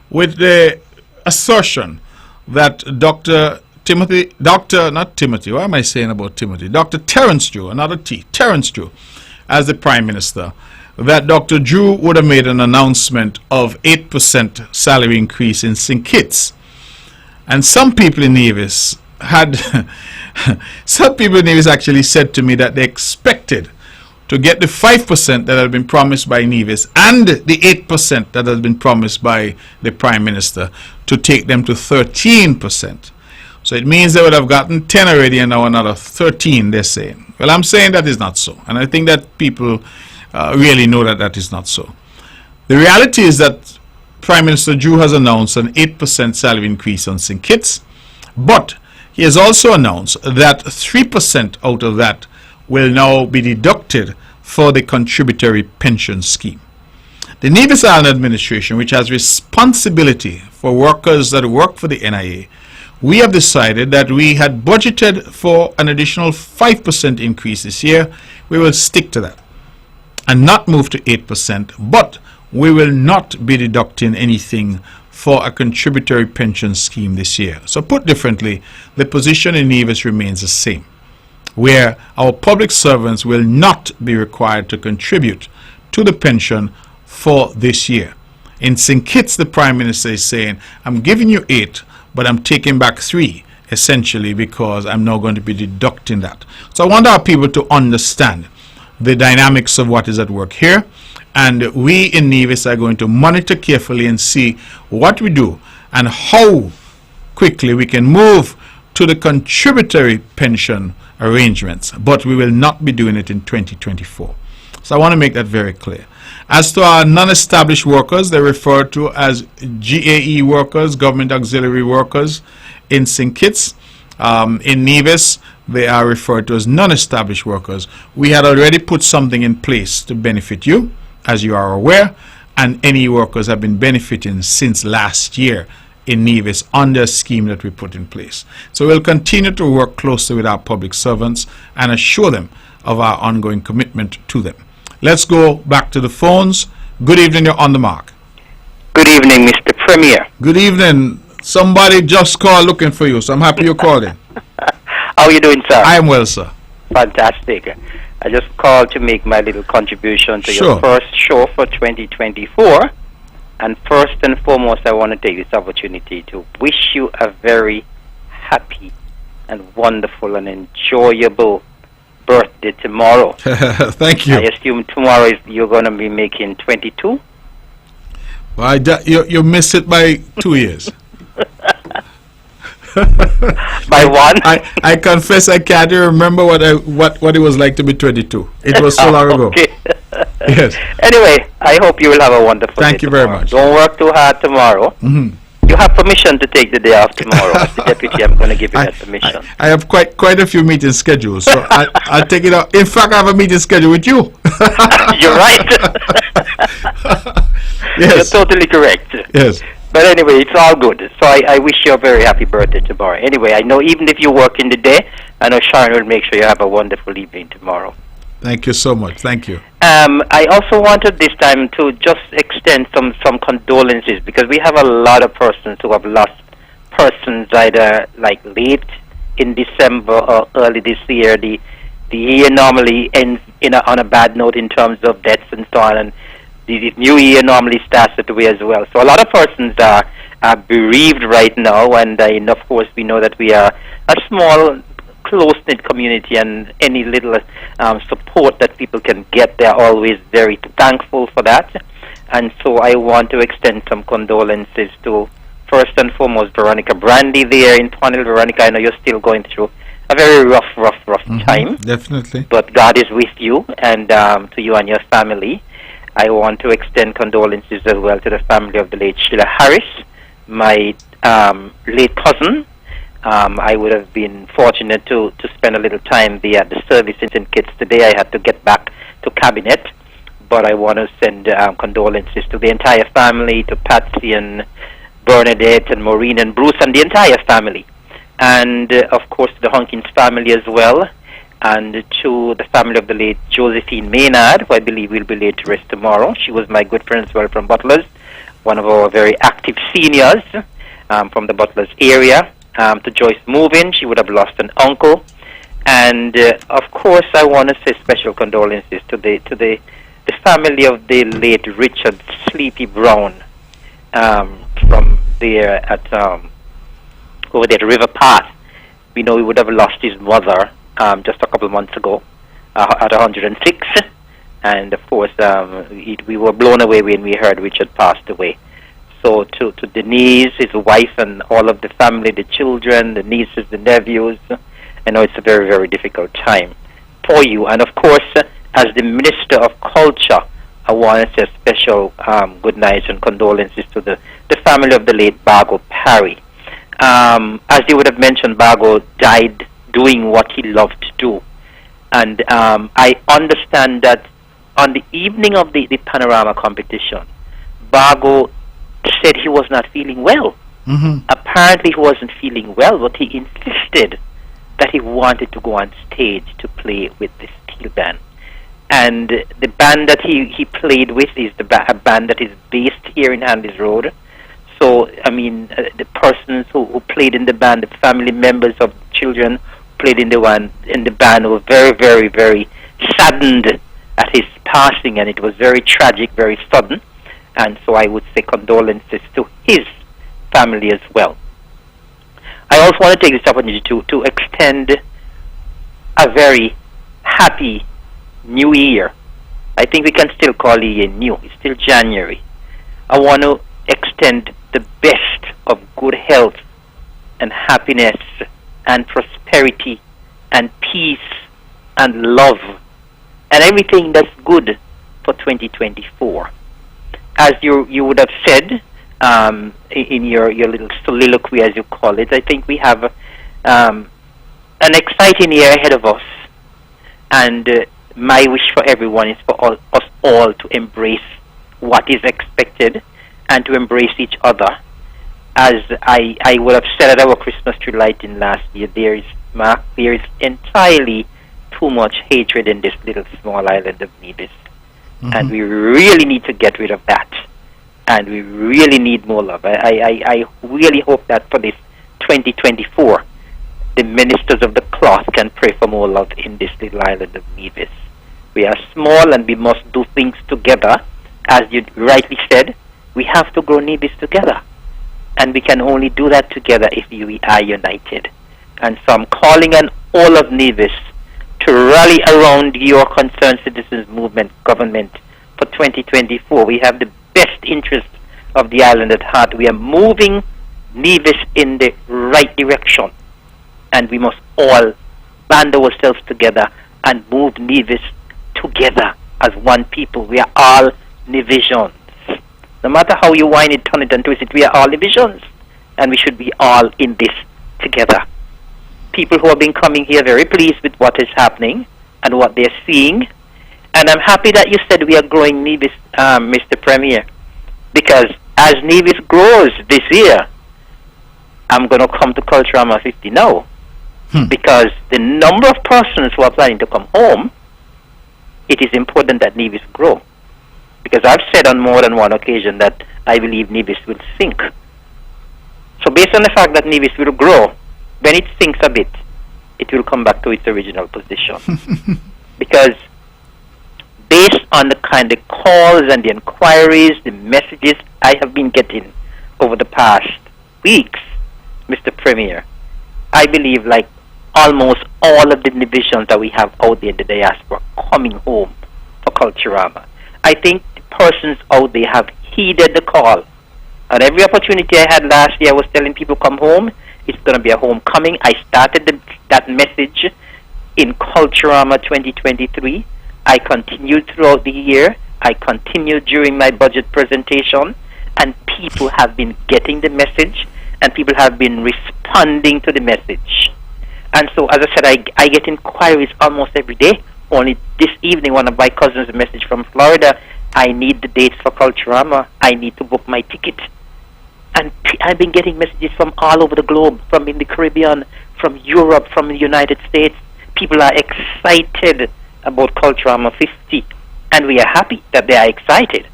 with the assertion that Dr. Terence Drew, another T, Terence Drew, as the Prime Minister, that Dr. Drew would have made an announcement of 8% salary increase in St. Kitts. And some people in Nevis actually said to me that they expected to get the 5% that had been promised by Nevis and the 8% that had been promised by the Prime Minister to take them to 13%. So it means they would have gotten 10 already and now another 13, they're saying. Well, I'm saying that is not so. And I think that people really know that that is not so. The reality is that Prime Minister Drew has announced an 8% salary increase on St. Kitts, but he has also announced that 3% out of that will now be deducted for the contributory pension scheme. The Nevis Island Administration, which has responsibility for workers that work for the NIA, we have decided that we had budgeted for an additional 5% increase this year. We will stick to that and not move to 8%, but we will not be deducting anything for a contributory pension scheme this year. So put differently, the position in Nevis remains the same, where our public servants will not be required to contribute to the pension for this year. In St. Kitts, the Prime Minister is saying, I'm giving you 8, but I'm taking back 3, essentially, because I'm now going to be deducting that. So I want our people to understand the dynamics of what is at work here. And we in Nevis are going to monitor carefully and see what we do and how quickly we can move to the contributory pension arrangements. But we will not be doing it in 2024. So I want to make that very clear. As to our non-established workers, they're referred to as GAE workers, government auxiliary workers in St. Kitts. In Nevis, they are referred to as non-established workers. We had already put something in place to benefit you, as you are aware, and any workers have been benefiting since last year in Nevis under a scheme that we put in place. So we'll continue to work closely with our public servants and assure them of our ongoing commitment to them. Let's go back to the phones. Good evening, you're on the mark. Good evening, Mr. Premier. Good evening. Somebody just called looking for you, so I'm happy you called in. How are you doing, sir? I am well, sir. Fantastic. I just called to make my little contribution to Sure. your first show for 2024. And first and foremost, I want to take this opportunity to wish you a very happy and wonderful and enjoyable birthday tomorrow. Thank you. I assume tomorrow you're going to be making 22. Well, you missed it by 2 years. By one? I confess I can't even remember what it was like to be 22. It was so long ago. Okay. Yes. Anyway, I hope you will have a wonderful day. Thank you very tomorrow. much. Don't work too hard tomorrow. Mhm. You have permission to take the day off tomorrow. As the deputy, I'm going to give you that permission. I have quite a few meetings scheduled, so I'll take it out. In fact, I have a meeting scheduled with you. You're right. Yes. You're totally correct. Yes. But anyway, it's all good. So I wish you a very happy birthday tomorrow. Anyway, I know even if you work in the day, I know Sharon will make sure you have a wonderful evening tomorrow. Thank you so much. Thank you. I also wanted this time to just extend some condolences, because we have a lot of persons who have lost persons either like late in December or early this year. The year normally ends on a bad note in terms of deaths and so on, and the new year normally starts that way as well. So a lot of persons are bereaved right now, and of course we know that we are a small, close-knit community, and any little support that people can get, they're always very thankful for that. And so I want to extend some condolences to, first and foremost, Veronica Brandy there in Thornhill. Veronica, I know you're still going through a very rough time. Definitely. But God is with you, and to you and your family. I want to extend condolences as well to the family of the late Sheila Harris, my late cousin. I would have been fortunate to spend a little time there at the service in St. Kitts today. I had to get back to Cabinet, but I want to send condolences to the entire family, to Patsy and Bernadette and Maureen and Bruce and the entire family. And, of course, to the Hunkins family as well, and to the family of the late Josephine Maynard, who I believe will be laid to rest tomorrow. She was my good friend as well from Butlers, one of our very active seniors from the Butlers area. To Joyce Movin, she would have lost an uncle. And, of course, I want to say special condolences to the family of the late Richard Sleepy Brown from there at over there at River Path. We know he would have lost his mother just a couple months ago at 106. And, of course, we were blown away when we heard Richard passed away. So to Denise, his wife, and all of the family, the children, the nieces, the nephews, I know it's a very, very difficult time for you. And, of course, as the Minister of Culture, I want to say a special good night and condolences to the family of the late Bargo Parry. As you would have mentioned, Bargo died doing what he loved to do. And I understand that on the evening of the Panorama competition, Bargo said he was not feeling well. Mm-hmm. Apparently he wasn't feeling well, but he insisted that he wanted to go on stage to play with the steel band. And the band that he played with is a band that is based here in Handys Road. So, I mean, the persons who played in the band, the family members of children who played in the band were very, very, very saddened at his passing, and it was very tragic, very sudden. And so I would say condolences to his family as well. I also want to take this opportunity to extend a very happy new year. I think we can still call it a new. It's still January. I want to extend the best of good health and happiness and prosperity and peace and love and everything that's good for 2024. As you would have said in your little soliloquy, as you call it, I think we have an exciting year ahead of us. And my wish for everyone is for us all to embrace what is expected and to embrace each other. As I would have said at our Christmas tree lighting last year, there is entirely too much hatred in this little small island of Nevis. Mm-hmm. And we really need to get rid of that. And we really need more love. I really hope that for this 2024, the ministers of the cloth can pray for more love in this little island of Nevis. We are small and we must do things together. As you rightly said, we have to grow Nevis together. And we can only do that together if we are united. And so I'm calling on all of Nevis to rally around your concerned citizens movement government for 2024. We have the best interest of the island at heart. We are moving Nevis in the right direction. And we must all band ourselves together and move Nevis together as one people. We are all Nevisians. No matter how you wind it, turn it, and twist it, we are all Nevisians. And we should be all in this together. People who have been coming here very pleased with what is happening and what they're seeing. And I'm happy that you said we are growing Nevis, Mr. Premier, because as Nevis grows this year, I'm going to come to Culturama 50 now. Because the number of persons who are planning to come home, it is important that Nevis grow. Because I've said on more than one occasion that I believe Nevis will sink. So based on the fact that Nevis will grow, when it sinks a bit, it will come back to its original position. Because based on the kind of calls and the inquiries, the messages I have been getting over the past weeks, Mr. Premier, I believe like almost all of the divisions that we have out there in the diaspora coming home for Culturama. I think the persons out there have heeded the call. And every opportunity I had last year, I was telling people come home. It's going to be a homecoming. I started that message in Culturama 2023. I continued throughout the year. I continued during my budget presentation. And people have been getting the message. And people have been responding to the message. And so, as I said, I get inquiries almost every day. Only this evening, one of my cousins, a message from Florida, I need the dates for Culturama. I need to book my ticket. And I've been getting messages from all over the globe, from in the Caribbean, from Europe, from the United States. People are excited about Culturama 50. And we are happy that they are excited.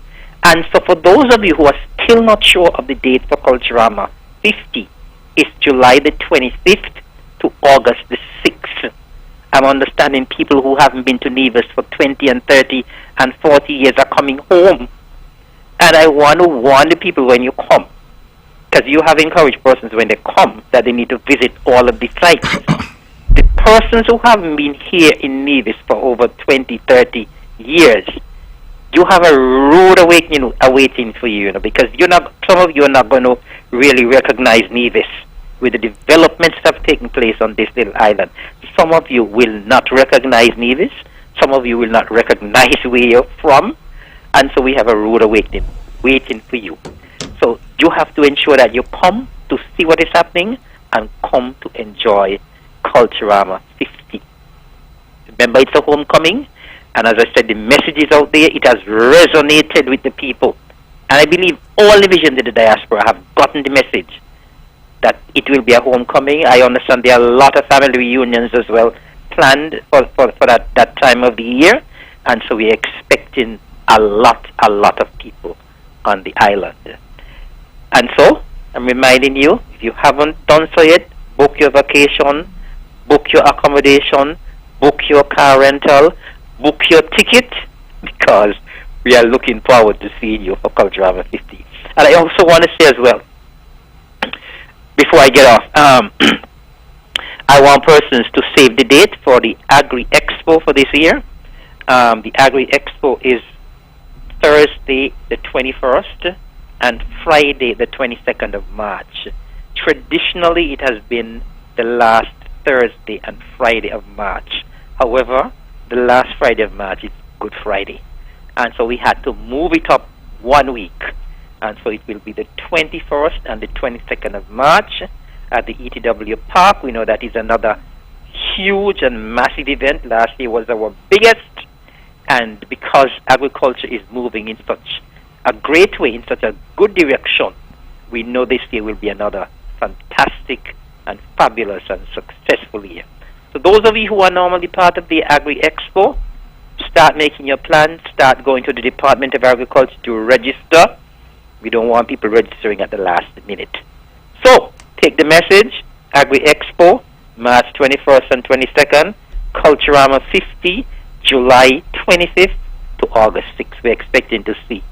And so for those of you who are still not sure of the date for Culturama 50, it's July the 25th to August the 6th. I'm understanding people who haven't been to Nevis for 20 and 30 and 40 years are coming home. And I want to warn the people when you come, because you have encouraged persons when they come that they need to visit all of the sites. The persons who haven't been here in Nevis for over 20, 30 years, you have a rude awakening awaiting for you, because some of you are not going to really recognize Nevis with the developments that have taken place on this little island. Some of you will not recognize Nevis. Some of you will not recognize where you're from. And so we have a rude awakening waiting for you. So you have to ensure that you come to see what is happening and come to enjoy Culturama 50. Remember, it's a homecoming. And as I said, the message is out there. It has resonated with the people. And I believe all divisions in the diaspora have gotten the message that it will be a homecoming. I understand there are a lot of family reunions as well planned for that time of the year. And so we're expecting a lot of people on the island. And so I'm reminding you, if you haven't done so yet, book your vacation, book your accommodation, book your car rental, book your ticket, because we are looking forward to seeing you for Culturama 50. And I also want to say as well, before I get off, I want persons to save the date for the Agri Expo for this year. The Agri Expo is Thursday the 21st and Friday the 22nd of March. Traditionally, it has been the last Thursday and Friday of March. However, the last Friday of March is Good Friday. And so we had to move it up 1 week. And so it will be the 21st and the 22nd of March at the ETW Park. We know that is another huge and massive event. Last year was our biggest. And because agriculture is moving in such a great way, in such a good direction, we know this year will be another fantastic and fabulous and successful year. So those of you who are normally part of the Agri Expo, start making your plans, start going to the Department of Agriculture to register. We don't want people registering at the last minute. So, take the message, Agri Expo, March 21st and 22nd, Culturama 50, July 25th to August 6th. We're expecting to see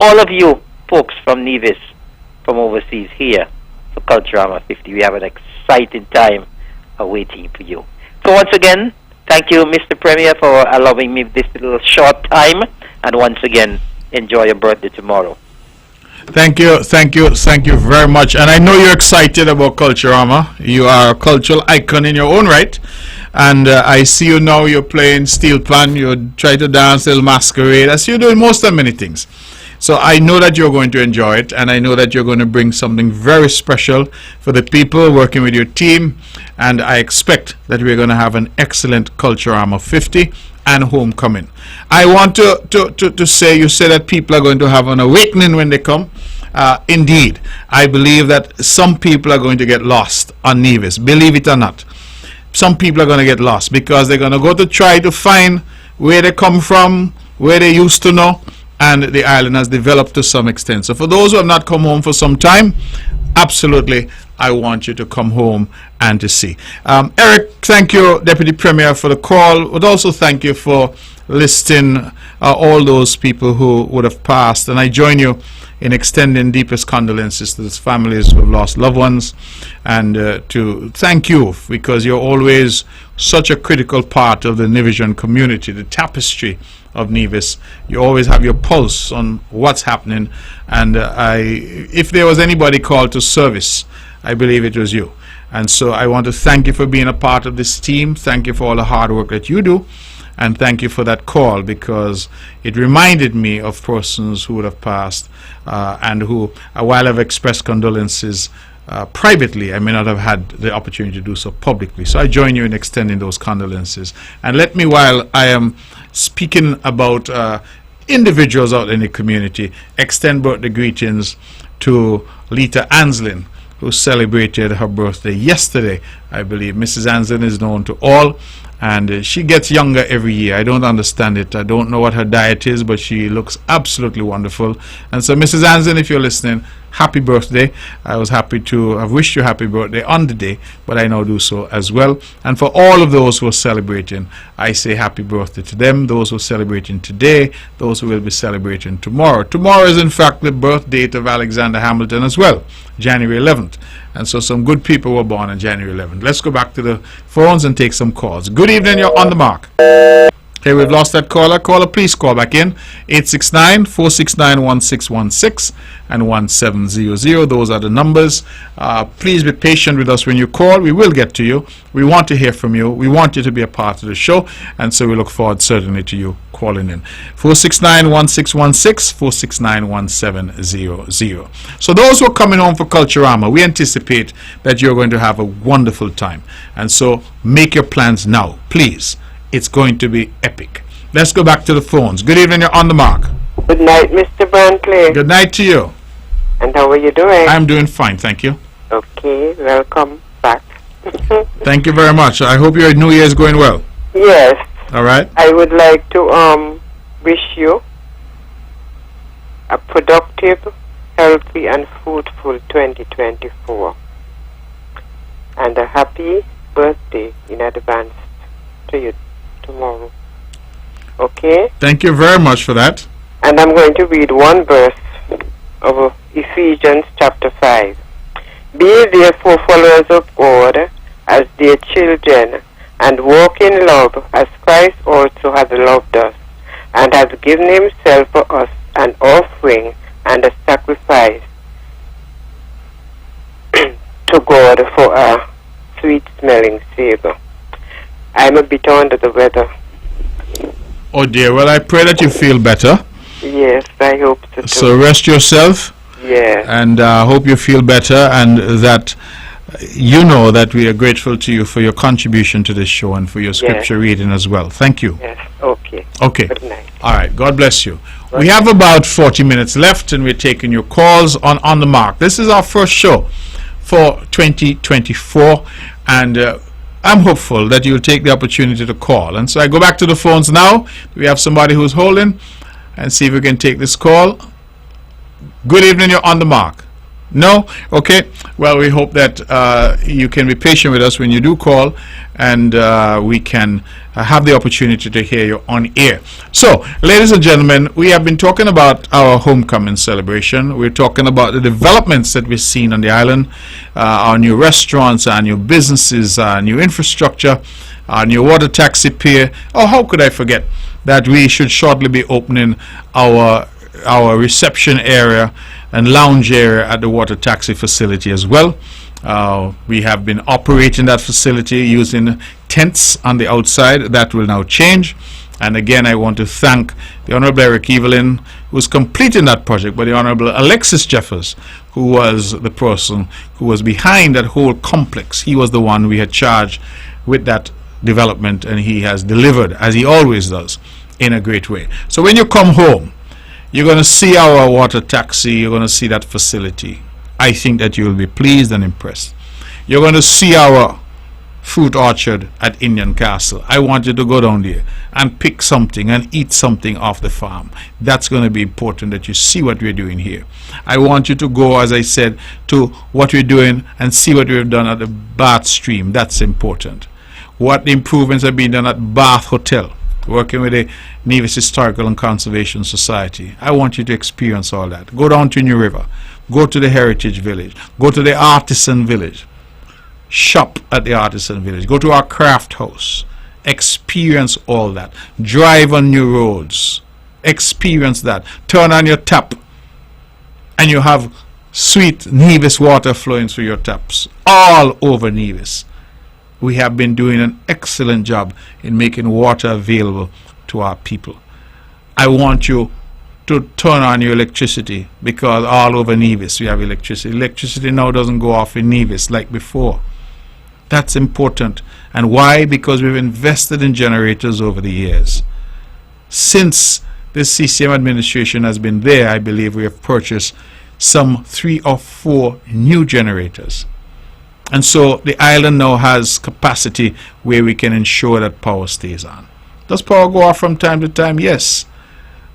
all of you folks from Nevis, from overseas here for Culturama 50. We have an exciting time awaiting for you. So once again, thank you, Mr. Premier, for allowing me this little short time. And once again, enjoy your birthday tomorrow. Thank you very much. And I know you're excited about Culturama. You are a cultural icon in your own right. And I see you now, you're playing steel pan, you try to dance a little masquerade, as you're doing most of many things. So I know that you're going to enjoy it, and I know that you're going to bring something very special for the people working with your team. And I expect that we're going to have an excellent Culturama 50 and homecoming. I want to say, you say that people are going to have an awakening when they come. Indeed, I believe that some people are going to get lost on Nevis, believe it or not. Some people are going to get lost because they're going to go to try to find where they come from, where they used to know, and the island has developed to some extent. So for those who have not come home for some time, absolutely, I want you to come home and to see. Eric, thank you, Deputy Premier, for the call, but also thank you for listing all those people who would have passed. And I join you in extending deepest condolences to those families who have lost loved ones, and to thank you because you're always such a critical part of the Nevisian community, the tapestry of Nevis. You always have your pulse on what's happening, and if there was anybody called to service, I believe it was you. And so I want to thank you for being a part of this team. Thank you for all the hard work that you do. And thank you for that call, because it reminded me of persons who would have passed and who, while I've expressed condolences privately, I may not have had the opportunity to do so publicly. So I join you in extending those condolences. And let me, while I am speaking about individuals out in the community, extend birthday greetings to Lita Anslin, who celebrated her birthday yesterday. I believe Mrs. Anslin is known to all, and she gets younger every year. I don't understand it. I don't know what her diet is, but she looks absolutely wonderful. And so, Mrs. Anslin, if you're listening, happy birthday. I was happy to have wished you happy birthday on the day, but I now do so as well. And for all of those who are celebrating, I say happy birthday to them. Those who are celebrating today, those who will be celebrating tomorrow. Tomorrow is in fact the birth date of Alexander Hamilton as well, January 11th. And so some good people were born on January 11th. Let's go back to the phones and take some calls. Good evening, you're on the mark. Okay, we've lost that caller. Caller, please call back in. 869-469-1616 and 1700. Those are the numbers. Please be patient with us when you call. We will get to you. We want to hear from you. We want you to be a part of the show. And so we look forward certainly to you calling in. 469-1616, 469-1700. So those who are coming home for Culturama, we anticipate that you're going to have a wonderful time. And so make your plans now, please. It's going to be epic. Let's go back to the phones. Good evening, you're on the mark. Good night, Mr. Brantley. Good night to you. And how are you doing? I'm doing fine, thank you. Okay, welcome back. Thank you very much. I hope your New Year is going well. Yes. All right. I would like to wish you a productive, healthy, and fruitful 2024. And a happy birthday in advance to you tomorrow. Okay? Thank you very much for that. And I'm going to read one verse of Ephesians chapter 5. Be therefore followers of God as dear children, and walk in love as Christ also has loved us, and has given himself for us an offering and a sacrifice to God for a sweet-smelling savor. I'm a bit under the weather. Oh dear, well I pray that you feel better. Yes, I hope so too. So rest yourself. Yeah. And hope you feel better, and that you know that we are grateful to you for your contribution to this show and for your scripture reading as well. Thank you. Yes, okay. Okay. Good night. All right, God bless you. We have about 40 minutes left, and we're taking your calls on the mark. This is our first show for 2024, and I'm hopeful that you'll take the opportunity to call. And so I go back to the phones now. We have somebody who's holding, and see if we can take this call. Good evening, you're on the mark. No? Okay. Well, we hope that you can be patient with us when you do call, and we can have the opportunity to hear you on air. So, ladies and gentlemen, we have been talking about our homecoming celebration. We're talking about the developments that we've seen on the island, our new restaurants, our new businesses, our new infrastructure, our new water taxi pier. Oh, how could I forget that we should shortly be opening our reception area and lounge area at the water taxi facility as well. We have been operating that facility using tents on the outside. That will now change. And again, I want to thank the Honorable Eric Evelyn, who was completing that project, but the Honorable Alexis Jeffers, who was the person who was behind that whole complex. He was the one we had charged with that development, and he has delivered, as he always does, in a great way. So when you come home, you're going to see our water taxi, you're going to see that facility. I think that you will be pleased and impressed. You're going to see our fruit orchard at Indian Castle. I want you to go down there and pick something and eat something off the farm. That's going to be important, that you see what we're doing here. I want you to go, as I said, to what we're doing and see what we've done at the Bath Stream. That's important. What the improvements are being done at Bath Hotel, working with the Nevis Historical and Conservation Society. I want you to experience all that. Go down to New River. Go to the Heritage Village. Go to the Artisan Village. Shop at the Artisan Village. Go to our craft house. Experience all that. Drive on new roads. Experience that. Turn on your tap and you have sweet Nevis water flowing through your taps all over Nevis. We have been doing an excellent job in making water available to our people. I want you to turn on your electricity, because all over Nevis we have electricity. Electricity now doesn't go off in Nevis like before. That's important. And why? Because we've invested in generators over the years. Since the CCM administration has been there, I believe we have purchased some 3 or 4 new generators. And so the island now has capacity where we can ensure that power stays on. Does power go off from time to time? Yes,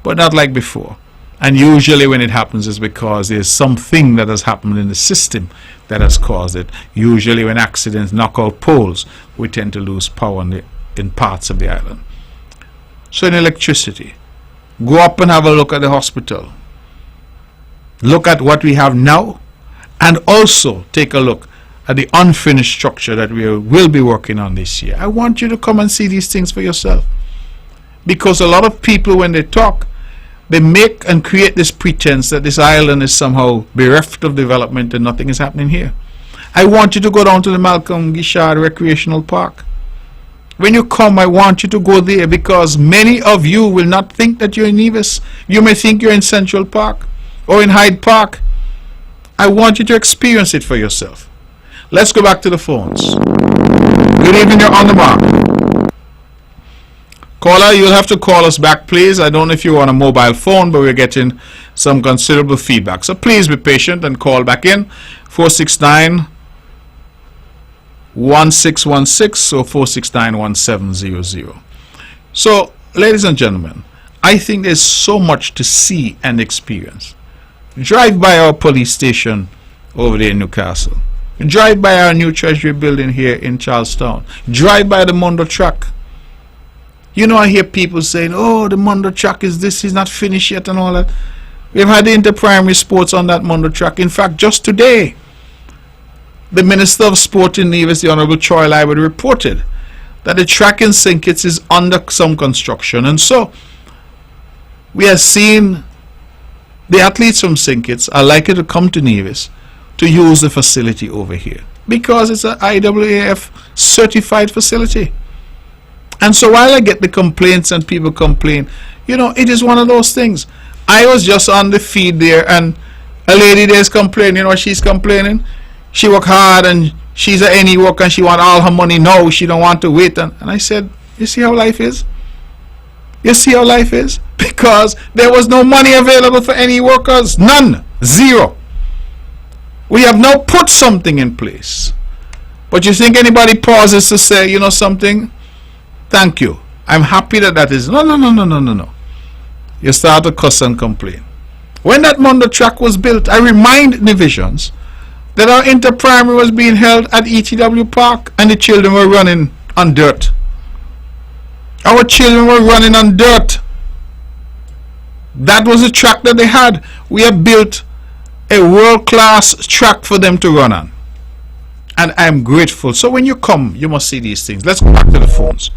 but not like before. And usually when it happens is because there's something that has happened in the system that has caused it. Usually when accidents knock out poles, we tend to lose power in parts of the island. So in electricity, go up and have a look at the hospital. Look at what we have now, and also take a look at the unfinished structure that we will be working on this year. I want you to come and see these things for yourself. Because a lot of people, when they talk, they make and create this pretense that this island is somehow bereft of development and nothing is happening here. I want you to go down to the Malcolm Gishard Recreational Park. When you come, I want you to go there, because many of you will not think that you're in Nevis. You may think you're in Central Park or in Hyde Park. I want you to experience it for yourself. Let's go back to the phones. Good evening, you're on the mark. Caller, you'll have to call us back, please. I don't know if you're on a mobile phone, but we're getting some considerable feedback. So please be patient and call back in. 469-1616 or 469-1700. So, ladies and gentlemen, I think there's so much to see and experience. Drive by our police station over there in Newcastle. Drive by our new treasury building here in Charlestown. Drive by the Mondo track. You know, I hear people saying, oh, the Mondo track is this, is not finished yet and all that. We've had the inter-primary sports on that Mondo track. In fact, just today, the Minister of Sport in Nevis, the Honorable Troy Lywood, reported that the track in St. Kitts is under some construction. And so, we are seeing the athletes from St. Kitts are likely to come to Nevis to use the facility over here, because it's an IAAF certified facility. And so while I get the complaints and people complain, you know, it is one of those things. I was just on the feed there, and a lady there is complaining. You know what she's complaining? She work hard and she's at any work and she want all her money now. She don't want to wait. And I said, you see how life is? You see how life is? Because there was no money available for any workers. None. Zero. We have now put something in place. But you think anybody pauses to say, you know something? Thank you. I'm happy that that is. No. You start to cuss and complain. When that Mondo track was built, I remind Divisions that our inter-primary was being held at ETW Park and the children were running on dirt. Our children were running on dirt. That was the track that they had. We have built a world-class track for them to run on. And I'm grateful. So when you come, you must see these things. Let's go back to the phones.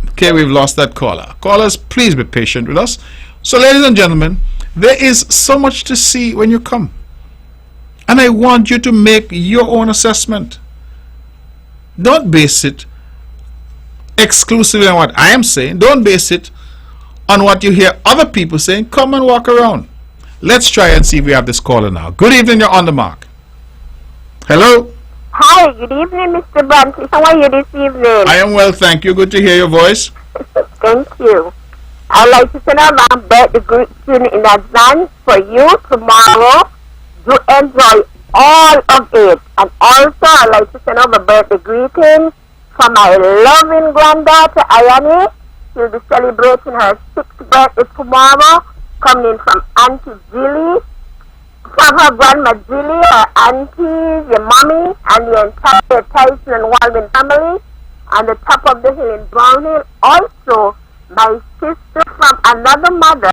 Okay, we've lost that caller. Callers, please be patient with us. So ladies and gentlemen, there is so much to see when you come. And I want you to make your own assessment. Don't base it exclusively on what I am saying. Don't base it on what you hear other people saying. Come and walk around. Let's try and see if we have this caller now. Good evening, you're on the mark. Hello? Hi, good evening, Mr. Brantley. How are you this evening? I am well, thank you. Good to hear your voice. Thank you. I'd like to send out my birthday greeting in advance for you tomorrow. Do enjoy all of it. And also, I'd like to send out a birthday greeting for my loving granddaughter, Ayani. She'll be celebrating her 6th birthday tomorrow, coming in from Auntie Jilly, from her grandma Jilly, her aunties, your mommy, and the entire Tyson and Walden family, on the top of the hill in Brown Hill. Also, my sister from another mother,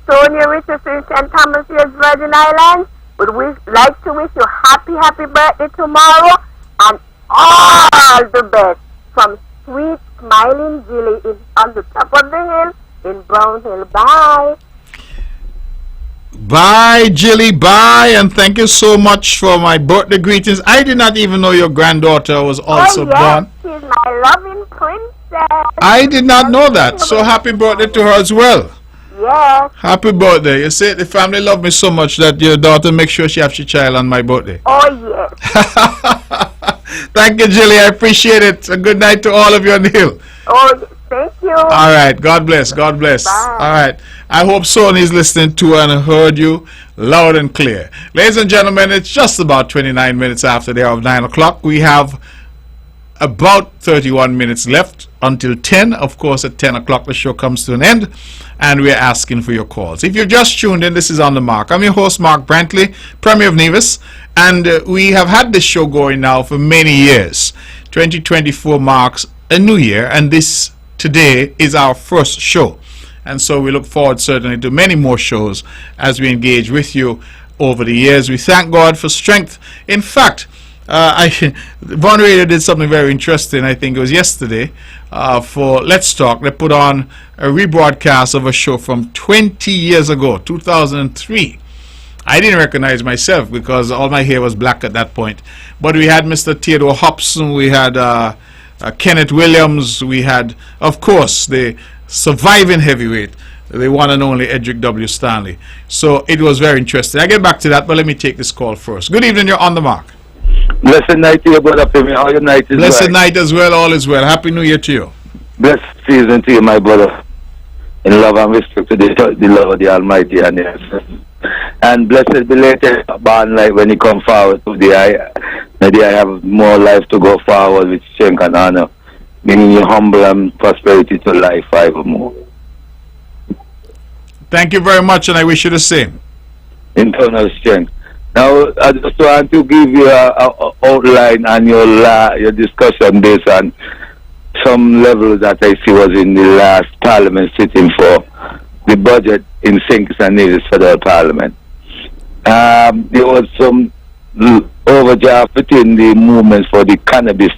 Sonia Richardson, St. Thomas, Virgin Islands, would like to wish you happy birthday tomorrow, and all the best from sweet, smiling Jilly on the top of the hill in Brown Hill. Bye. Bye, Jilly, bye, and thank you so much for my birthday greetings. I did not even know your granddaughter was also born. She's my loving princess. I did not know that, so happy birthday to her as well. Yes. Happy birthday. You see, the family love me so much that your daughter makes sure she has your child on my birthday. Oh, yes. Thank you, Jilly, I appreciate it. A good night to all of you on the hill. Oh, thank you. All right, God bless, God bless. Bye. All right, I hope Sony's listening to and heard you loud and clear. Ladies and gentlemen, it's just about 29 minutes after the hour of 9 o'clock. We have about 31 minutes left until 10. Of course, at 10 o'clock, the show comes to an end, and we're asking for your calls. If you've just tuned in, this is On The Mark. I'm your host, Mark Brantley, Premier of Nevis, and we have had this show going now for many years. 2024 marks a new year, and this today is our first show. And so we look forward certainly to many more shows as we engage with you over the years. We thank God for strength. In fact, Von Radio did something very interesting. I think it was yesterday for Let's Talk. They put on a rebroadcast of a show from 20 years ago, 2003. I didn't recognize myself because all my hair was black at that point. But we had Mr. Theodore Hobson, we had Kenneth Williams, we had, of course, the surviving heavyweight, the one and only Edric W. Stanley. So it was very interesting. I'll get back to that, but let me take this call first. Good evening, you're on the mark. Blessed night to you, brother Premier. How your night is Blessed right? night as well, all is well. Happy New Year to you. Blessed season to you, my brother. In love and respect to the love of the Almighty and the ancestors. And blessed belated born life when you come forward today. Maybe I have more life to go forward with strength and honor, bringing you humble and prosperity to life forevermore. Thank you very much, and I wish you the same. Internal strength. Now, I just want to give you an outline on your discussion based on some levels that I see was in the last Parliament sitting for the budget in St. and Nevis Federal Parliament. There was some overdraft within the movements for the cannabis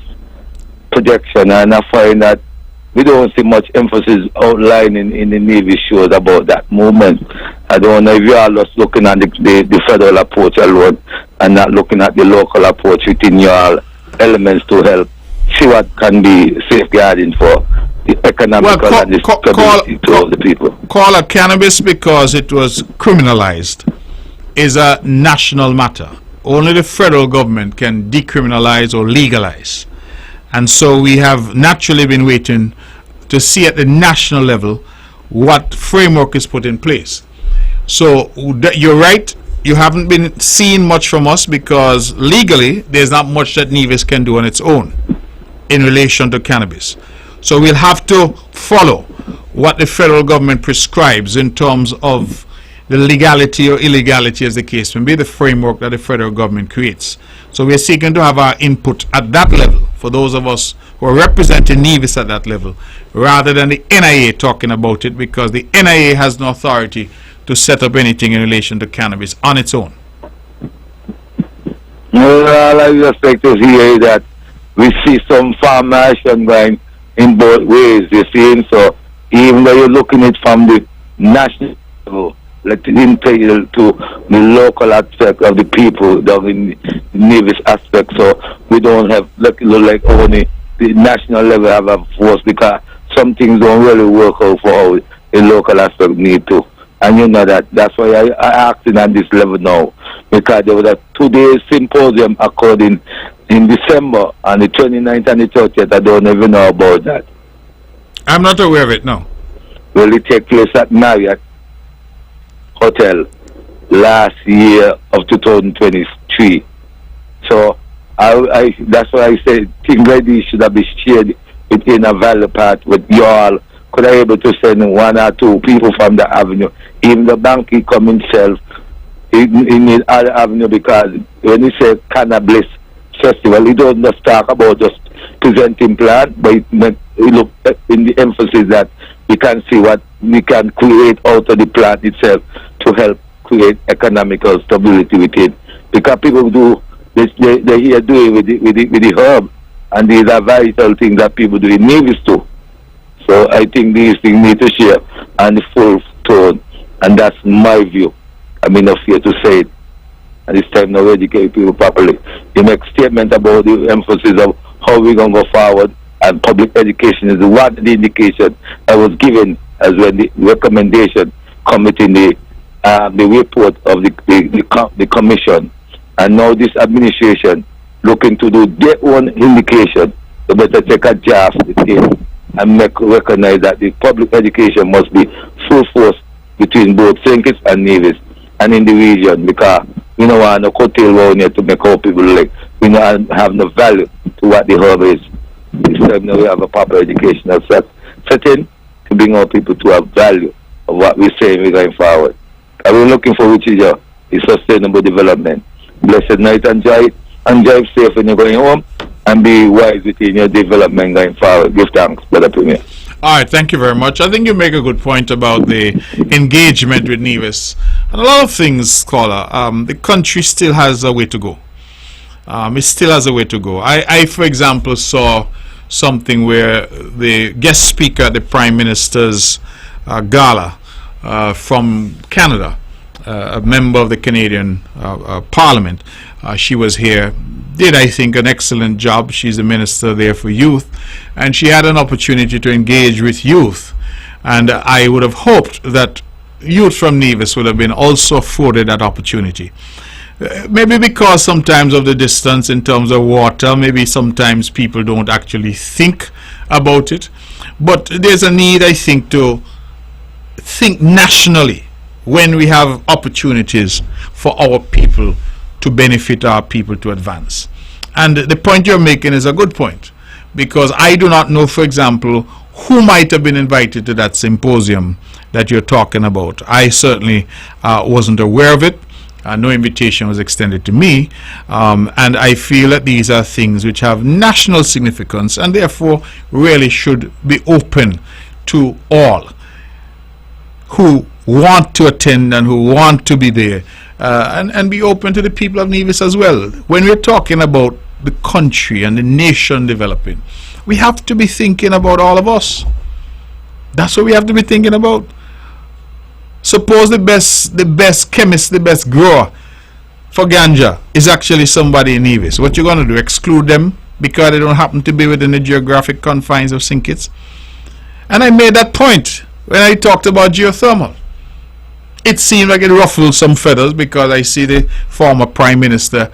projection, and I find that we don't see much emphasis outlining in the Navy shows about that movement. I don't know if you are just looking at the federal approach alone and not looking at the local approach within your elements to help see what can be safeguarding for the economical and the stability of the people. Call it cannabis because it was criminalized is a national matter. Only the federal government can decriminalize or legalize. And so we have naturally been waiting to see at the national level what framework is put in place. So you're right, you haven't been seeing much from us because legally there's not much that Nevis can do on its own in relation to cannabis. So we'll have to follow what the federal government prescribes in terms of the legality or illegality, as the case may be, the framework that the federal government creates. So we are seeking to have our input at that level for those of us who are representing Nevis at that level, rather than the NIA talking about it, because the NIA has no authority to set up anything in relation to cannabis on its own. All I expect to hear is that we see some farm action going in both ways, you see. So even though you're looking at it from the national level, let it entail to the local aspect of the people down in Nevis aspect. So we don't have like only the national level have a force, because some things don't really work out for how the local aspect need to. And you know that's why I acting at this level now, because there was a 2-day symposium occurred in December on the 29th and the 30th. I don't even know about that. I'm not aware of it, no. Well, it take place at Marriott Hotel last year of 2023. So I that's why I said things like this should have been shared within a value part with you all. Could I able to send 1 or 2 people from the avenue? Even the bank come himself in the other avenue, because when he say cannabis festival, he doesn't just talk about just presenting plant, but he look in the emphasis that we can see what we can create out of the plant itself to help create economical stability within. Because people do they here do it with the herb, and these are vital things that people do in Nevis too. So I think these things need to share on the full tone, and that's my view. I'm enough here to say it. And it's time now to educate people properly. You make statement about the emphasis of how we're going to go forward, and public education is one of the indication that was given as when the recommendation coming in the report of the commission. And now this administration looking to do their own indication. So better take a draft it and recognize that the public education must be full force between both St. Kitts and Nevis and in the region, because we don't want no cocktail around here to make our people like we don't have no value to what the herb is. It's time now we have a proper educational setting to bring our people to have value of what we're saying we're going forward. And we're looking for which is the sustainable development. Blessed night and joy, and drive safe when you're going home, and be wise within your development going forward. Give thanks, Brother Premier. All right, thank you very much. I think you make a good point about the engagement with Nevis. And a lot of things, Scholar, the country still has a way to go. It still has a way to go. I, for example, saw something where the guest speaker at the Prime Minister's gala from Canada, a member of the Canadian Parliament, she was here, did, I think, an excellent job. She's a minister there for youth, and she had an opportunity to engage with youth. And I would have hoped that youth from Nevis would have been also afforded that opportunity. Maybe because sometimes of the distance in terms of water, maybe sometimes people don't actually think about it. But there's a need, I think, to think nationally when we have opportunities for our people to benefit our people to advance. And the point you're making is a good point, because I do not know, for example, who might have been invited to that symposium that you're talking about. I certainly wasn't aware of it. No invitation was extended to me, and I feel that these are things which have national significance and therefore really should be open to all who want to attend and who want to be there, and be open to the people of Nevis as well. When we're talking about the country and the nation developing, we have to be thinking about all of us. That's what we have to be thinking about. Suppose the best chemist, the best grower for ganja is actually somebody in Nevis. What you're going to do? Exclude them because they don't happen to be within the geographic confines of St. Kitts? And I made that point when I talked about geothermal. It seemed like it ruffled some feathers, because I see the former Prime Minister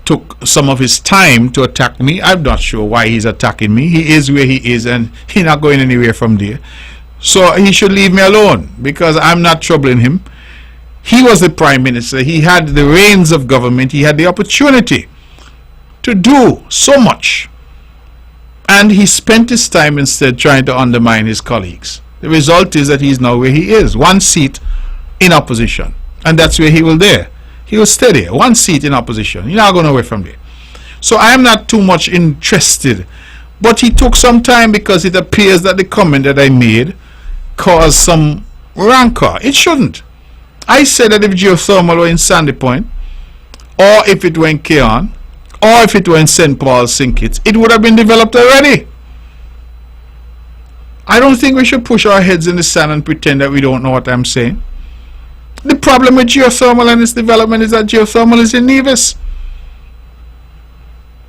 took some of his time to attack me. I'm not sure why he's attacking me. He is where he is, and he's not going anywhere from there. So he should leave me alone, because I'm not troubling him. He was the Prime Minister. He had the reins of government. He had the opportunity to do so much. And he spent his time instead trying to undermine his colleagues. The result is that he's now where he is. One seat in opposition. And that's where he will there. He will stay there. One seat in opposition. He's not going away from there. So I am not too much interested. But he took some time because it appears that the comment that I made caused some rancor. It shouldn't. I said that if geothermal were in Sandy Point, or if it were in Keon, or if it were in St. Paul, St. Kitts, it would have been developed already. I don't think we should push our heads in the sand and pretend that we don't know what I'm saying. The problem with geothermal and its development is that geothermal is in Nevis.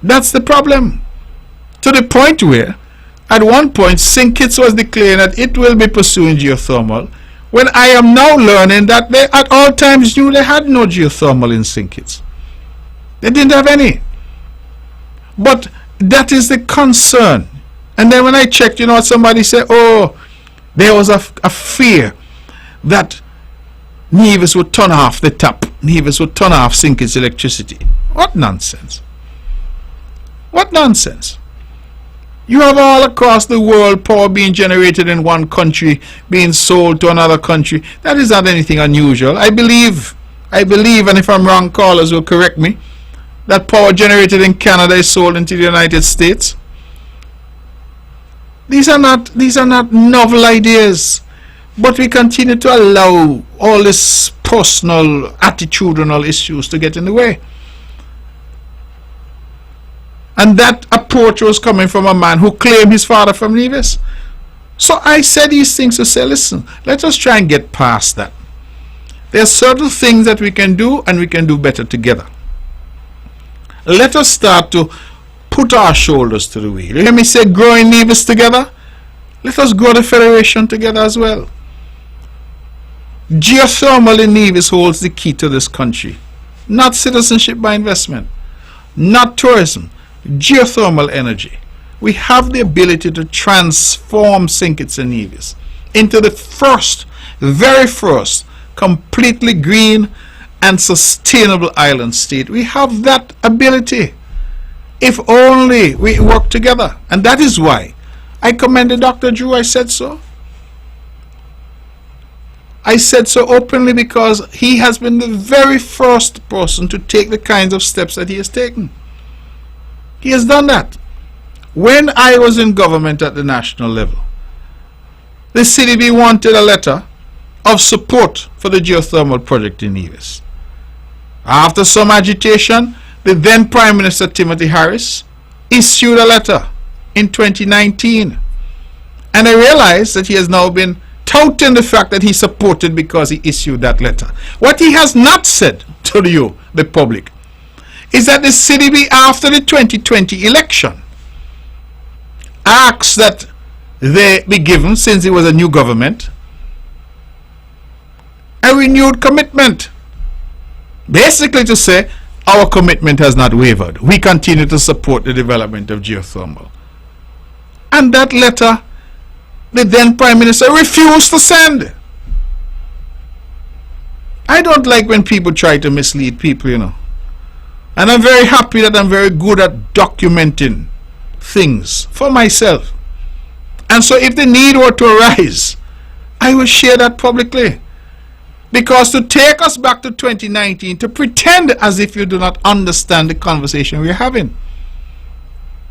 That's the problem. To the point where, at one point, St. Kitts was declaring that it will be pursuing geothermal, when I am now learning that they at all times knew they had no geothermal in St. Kitts. They didn't have any. But that is the concern. And then when I checked, you know what somebody said? Oh, there was a fear that Nevis would turn off the tap. Nevis would turn off St. Kitts electricity. What nonsense. What nonsense. You have all across the world power being generated in one country, being sold to another country. That is not anything unusual. I believe, and if I'm wrong, callers will correct me, that power generated in Canada is sold into the United States. These are not novel ideas, but we continue to allow all these personal, attitudinal issues to get in the way. And that approach was coming from a man who claimed his father from Nevis. So I said these things to say, listen, let us try and get past that. There are certain things that we can do, and we can do better together. Let us start to put our shoulders to the wheel. You hear me say growing Nevis together? Let us grow the Federation together as well. Geothermal in Nevis holds the key to this country. Not citizenship by investment. Not tourism. Geothermal energy. We have the ability to transform St. Kitts and Nevis into the very first, completely green and sustainable island state. We have that ability if only we work together. And that is why I commended Dr. Drew. I said so. I said so openly because he has been the very first person to take the kinds of steps that he has taken. He has done that. When I was in government at the national level, the CDB wanted a letter of support for the geothermal project in Nevis. After some agitation, the then Prime Minister Timothy Harris issued a letter in 2019. And I realized that he has now been touting the fact that he supported because he issued that letter. What he has not said to you, the public, is that the CDB after the 2020 election asked that they be given, since it was a new government, a renewed commitment. Basically to say, our commitment has not wavered. We continue to support the development of geothermal. And that letter, the then Prime Minister refused to send. I don't like when people try to mislead people, you know. And I'm very happy that I'm very good at documenting things for myself. And so if the need were to arise, I will share that publicly. Because to take us back to 2019, to pretend as if you do not understand the conversation we're having.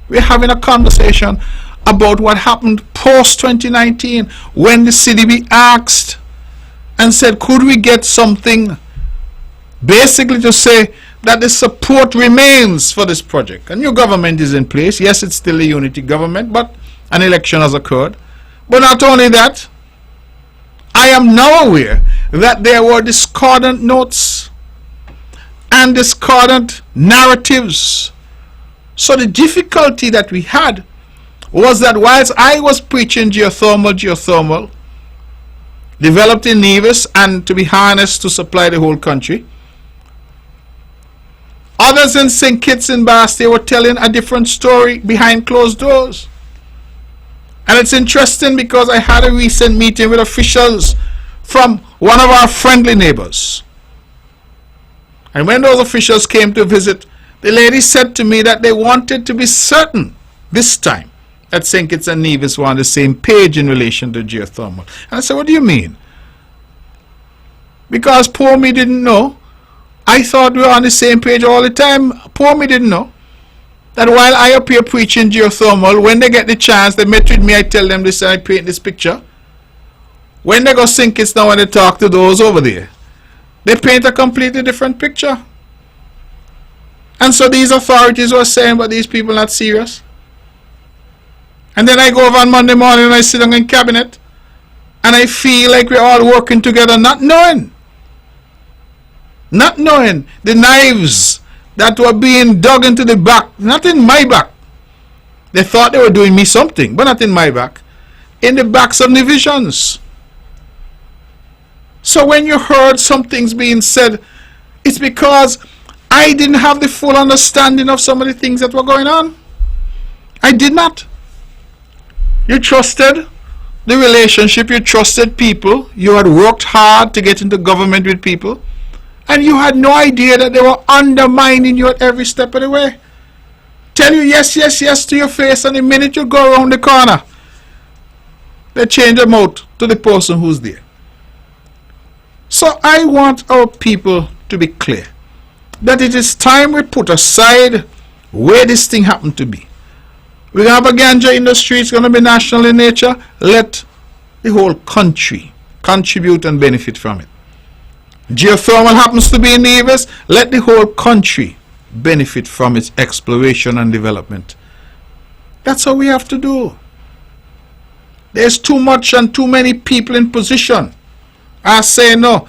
We're having a conversation about what happened post-2019 when the CDB asked and said, could we get something basically to say that the support remains for this project. A new government is in place. Yes, it's still a unity government, but an election has occurred. But not only that, I am now aware that there were discordant notes and discordant narratives. So the difficulty that we had was that whilst I was preaching geothermal, developed in Nevis and to be harnessed to supply the whole country, others in St. Kitts and Bass, they were telling a different story behind closed doors. And it's interesting because I had a recent meeting with officials from one of our friendly neighbors. And when those officials came to visit, the lady said to me that they wanted to be certain this time that St. Kitts and Nevis were on the same page in relation to geothermal. And I said, what do you mean? Because poor me didn't know. I thought we were on the same page all the time. Poor me didn't know that while I appear preaching geothermal, when they get the chance, they met with me, I tell them this and I paint this picture. When they go sink it now and they talk to those over there, they paint a completely different picture. And so these authorities were saying, but these people not serious. And then I go over on Monday morning and I sit down in cabinet and I feel like we're all working together, not knowing the knives that were being dug into the back, not in my back. They thought they were doing me something, but not in my back, in the backs of divisions. So when you heard some things being said, it's because I didn't have the full understanding of some of the things that were going on. I did not. You trusted the relationship, you trusted people, you had worked hard to get into government with people, and you had no idea that they were undermining you at every step of the way. Tell you yes, yes, yes to your face, and the minute you go around the corner, they change them out to the person who's there. So I want our people to be clear that it is time we put aside where this thing happened to be. We're going to have a ganja industry, it's going to be national in nature. Let the whole country contribute and benefit from it. Geothermal happens to be in Nevis, let the whole country benefit from its exploration and development. That's how we have to do. There's too much and too many people in position are saying, no,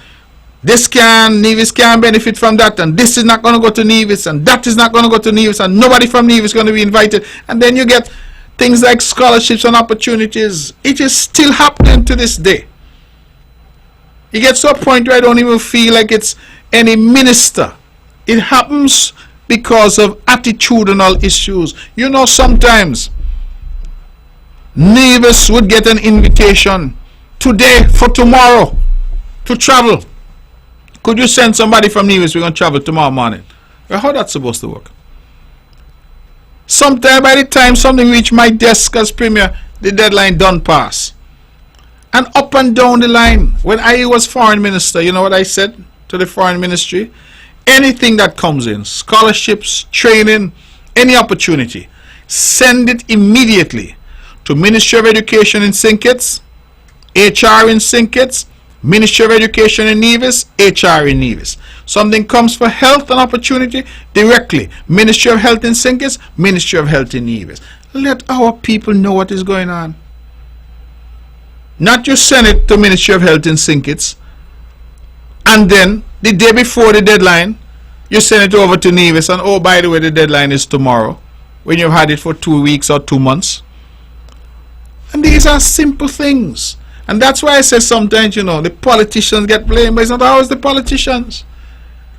Nevis can benefit from that, and this is not going to go to Nevis, and that is not going to go to Nevis, and nobody from Nevis is going to be invited. And then you get things like scholarships and opportunities. It is still happening to this day. It gets to a point where I don't even feel like it's any minister. It happens because of attitudinal issues. You know, sometimes Nevis would get an invitation today for tomorrow to travel. Could you send somebody from Nevis? We're going to travel tomorrow morning. Well, how that's supposed to work? Sometime by the time something reach my desk as premier, the deadline done pass. And up and down the line, when I was foreign minister, you know what I said to the foreign ministry? Anything that comes in, scholarships, training, any opportunity, send it immediately to Ministry of Education in St. Kitts, HR in St. Kitts, Ministry of Education in Nevis, HR in Nevis. Something comes for health and opportunity, directly Ministry of Health in St. Kitts, Ministry of Health in Nevis. Let our people know what is going on. Not just send it to Ministry of Health in St. Kitts, and then the day before the deadline you send it over to Nevis, and oh, by the way, the deadline is tomorrow, when you've had it for 2 weeks or 2 months. And these are simple things. And that's why I say sometimes, you know, the politicians get blamed, but it's not always the politicians.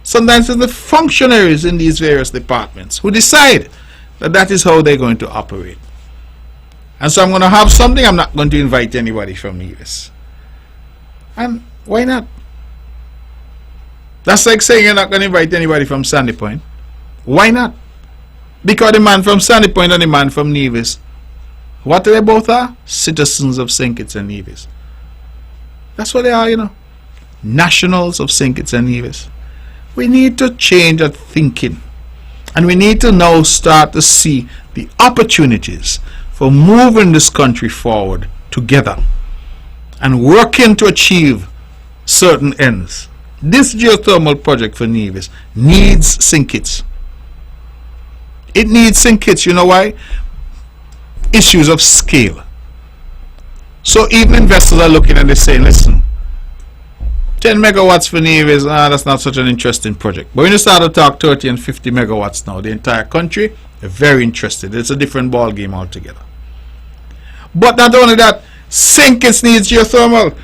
Sometimes it's the functionaries in these various departments who decide that that is how they're going to operate. And so I'm going to have something, I'm not going to invite anybody from Nevis. And why not? That's like saying you're not going to invite anybody from Sandy Point. Why not? Because the man from Sandy Point and the man from Nevis, what they both are? Citizens of St. Kitts and Nevis. That's what they are, you know. Nationals of St. Kitts and Nevis. We need to change our thinking. And we need to now start to see the opportunities for moving this country forward together and working to achieve certain ends. This geothermal project for Nevis needs St. Kitts. It needs St. Kitts. You know why? Issues of scale. So even investors are looking and they're saying, listen, 10 megawatts for Nevis, that's not such an interesting project. But when you start to talk 30 and 50 megawatts now, the entire country, they're very interested. It's a different ball game altogether. But not only that, St. Kitts needs geothermal.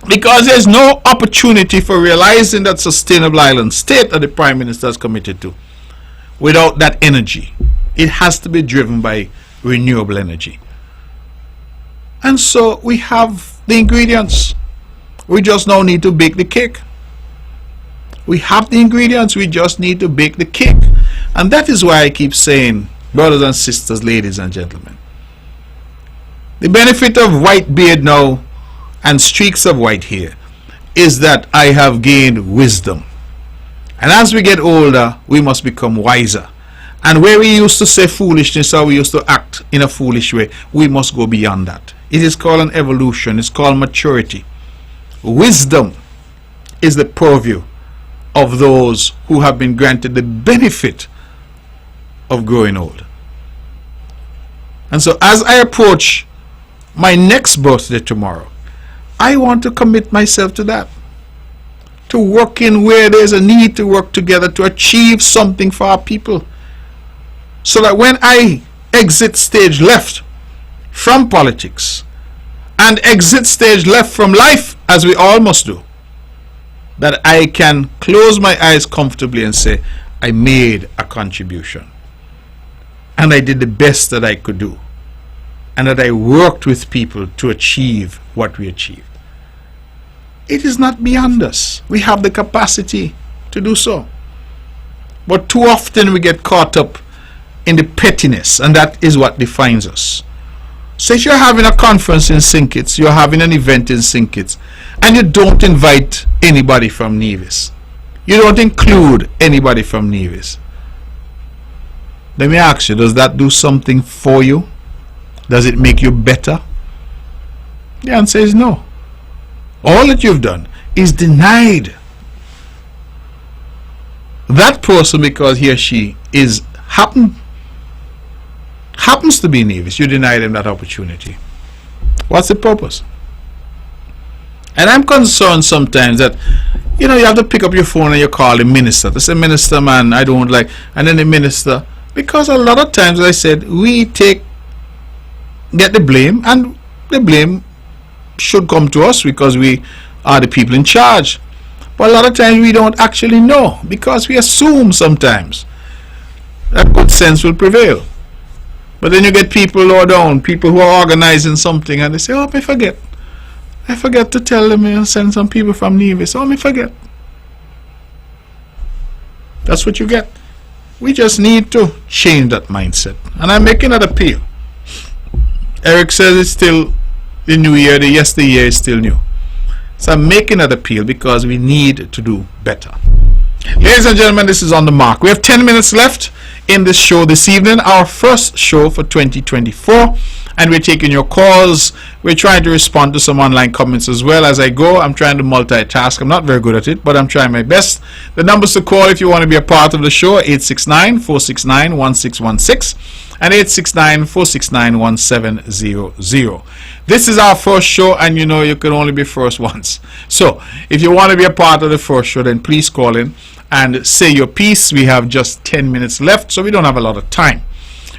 Because there's no opportunity for realizing that sustainable island state that the Prime Minister has committed to without that energy. It has to be driven by renewable energy. And so we have the ingredients. We just now need to bake the cake. We have the ingredients, we just need to bake the cake. And that is why I keep saying, brothers and sisters, ladies and gentlemen, the benefit of white beard now and streaks of white hair is that I have gained wisdom. And as we get older, we must become wiser. And where we used to say foolishness or we used to act in a foolish way, we must go beyond that. It is called an evolution. It's called maturity. Wisdom is the purview of those who have been granted the benefit of growing old. And so as I approach my next birthday tomorrow, I want to commit myself to that. To work in where there's a need to work together to achieve something for our people. So that when I exit stage left from politics and exit stage left from life, as we all must do, that I can close my eyes comfortably and say, I made a contribution. And I did the best that I could do. And that I worked with people to achieve what we achieved. It is not beyond us. We have the capacity to do so. But too often we get caught up in the pettiness, and that is what defines us. So if you're having a conference in St. Kitts, you're having an event in St. Kitts, and you don't invite anybody from Nevis, you don't include anybody from Nevis, let me ask you, does that do something for you? Does it make you better? The answer is no. All that you've done is denied that person because he or she is happens to be Nevis. You deny them that opportunity. What's the purpose? And I'm concerned sometimes that you have to pick up your phone and you call the minister to say, Minister, man, I don't like, and then the minister, because a lot of times, as I said, we get the blame, and the blame should come to us because we are the people in charge. But a lot of times we don't actually know because we assume sometimes that good sense will prevail. But then you get people lower down, people who are organizing something, and they say, oh, I forget to tell them and send some people from Nevis. Oh, I forget. That's what you get. We just need to change that mindset. And I'm making that appeal. Eric says it's still the new year, the yesteryear is still new. So I'm making that appeal because we need to do better. Ladies and gentlemen, this is On the Mark. We have 10 minutes left in this show this evening, our first show for 2024, and we're taking your calls. We're trying to respond to some online comments as well as I go. I'm trying to multitask. I'm not very good at it, but I'm trying my best. The numbers to call if you want to be a part of the show, 869-469-1616 and 869-469-1700. This is our first show, and you can only be first once. So if you want to be a part of the first show, then please call in and say your piece. We have just 10 minutes left, so we don't have a lot of time.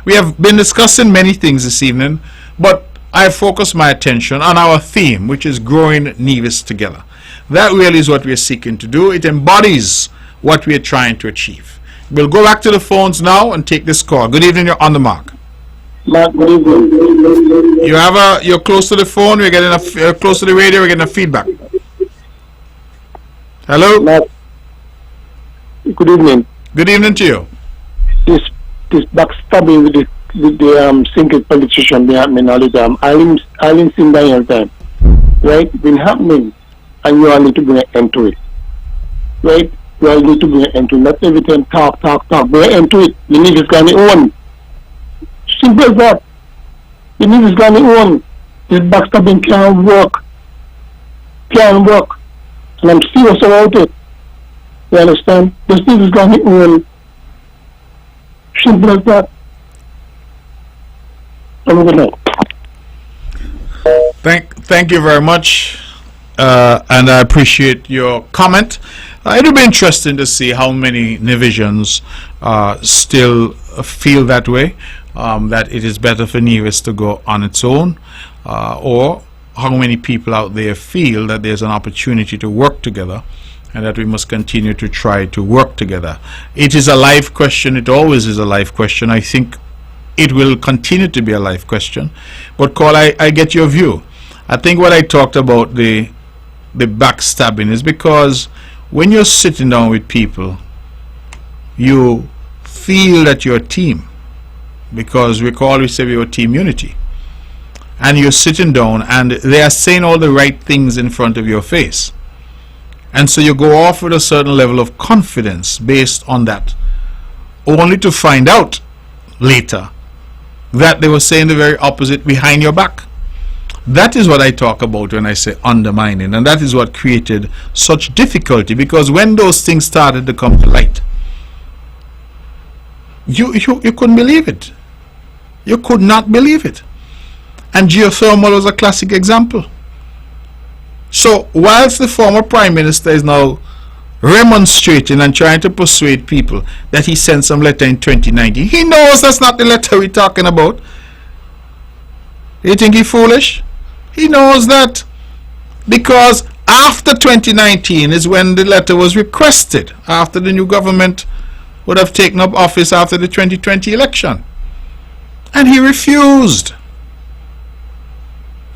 We have been discussing many things this evening, but I focus my attention on our theme, which is growing Nevis together. That really is what we are seeking to do. It embodies what we are trying to achieve. We'll go back to the phones now and take this call. Good evening, you're on the mark. Mark, good evening. You're close to the phone, we're getting close to the radio, we're getting a feedback. Hello? Mark, good evening. Good evening to you. This backstabbing with the single politician behind all the time. Island Simba time. Right? Been happening, and you all need to bring an end to it. Right? You all need to bring an end to it. Not every time talk. Bring an end to it. You need to go on your own. Simple as that. You need to go on your own. This backstabbing can't work. And I'm serious about it. You understand? This need to go on your own. Simple as that. Thank you very much, and I appreciate your comment. It'll be interesting to see how many Nevisians still feel that way, that it is better for Nevis to go on its own, or how many people out there feel that there's an opportunity to work together and that we must continue to try to work together. It is a life question. It always is a life question. I think it will continue to be a life question. But Cole, I get your view. I think what I talked about the backstabbing is because when you're sitting down with people, you feel that you're a team, because we always say we're a team unity, and you're sitting down and they are saying all the right things in front of your face, And so you go off with a certain level of confidence based on that, only to find out later that they were saying the very opposite behind your back. That is what I talk about when I say undermining, and that is what created such difficulty, because when those things started to come to light, you couldn't believe it. You could not believe it. And geothermal was a classic example. So whilst the former Prime Minister is now remonstrating and trying to persuade people that he sent some letter in 2019, he knows that's not the letter we're talking about. You think he's foolish? He knows that, because after 2019 is when the letter was requested, after the new government would have taken up office after the 2020 election. And he refused.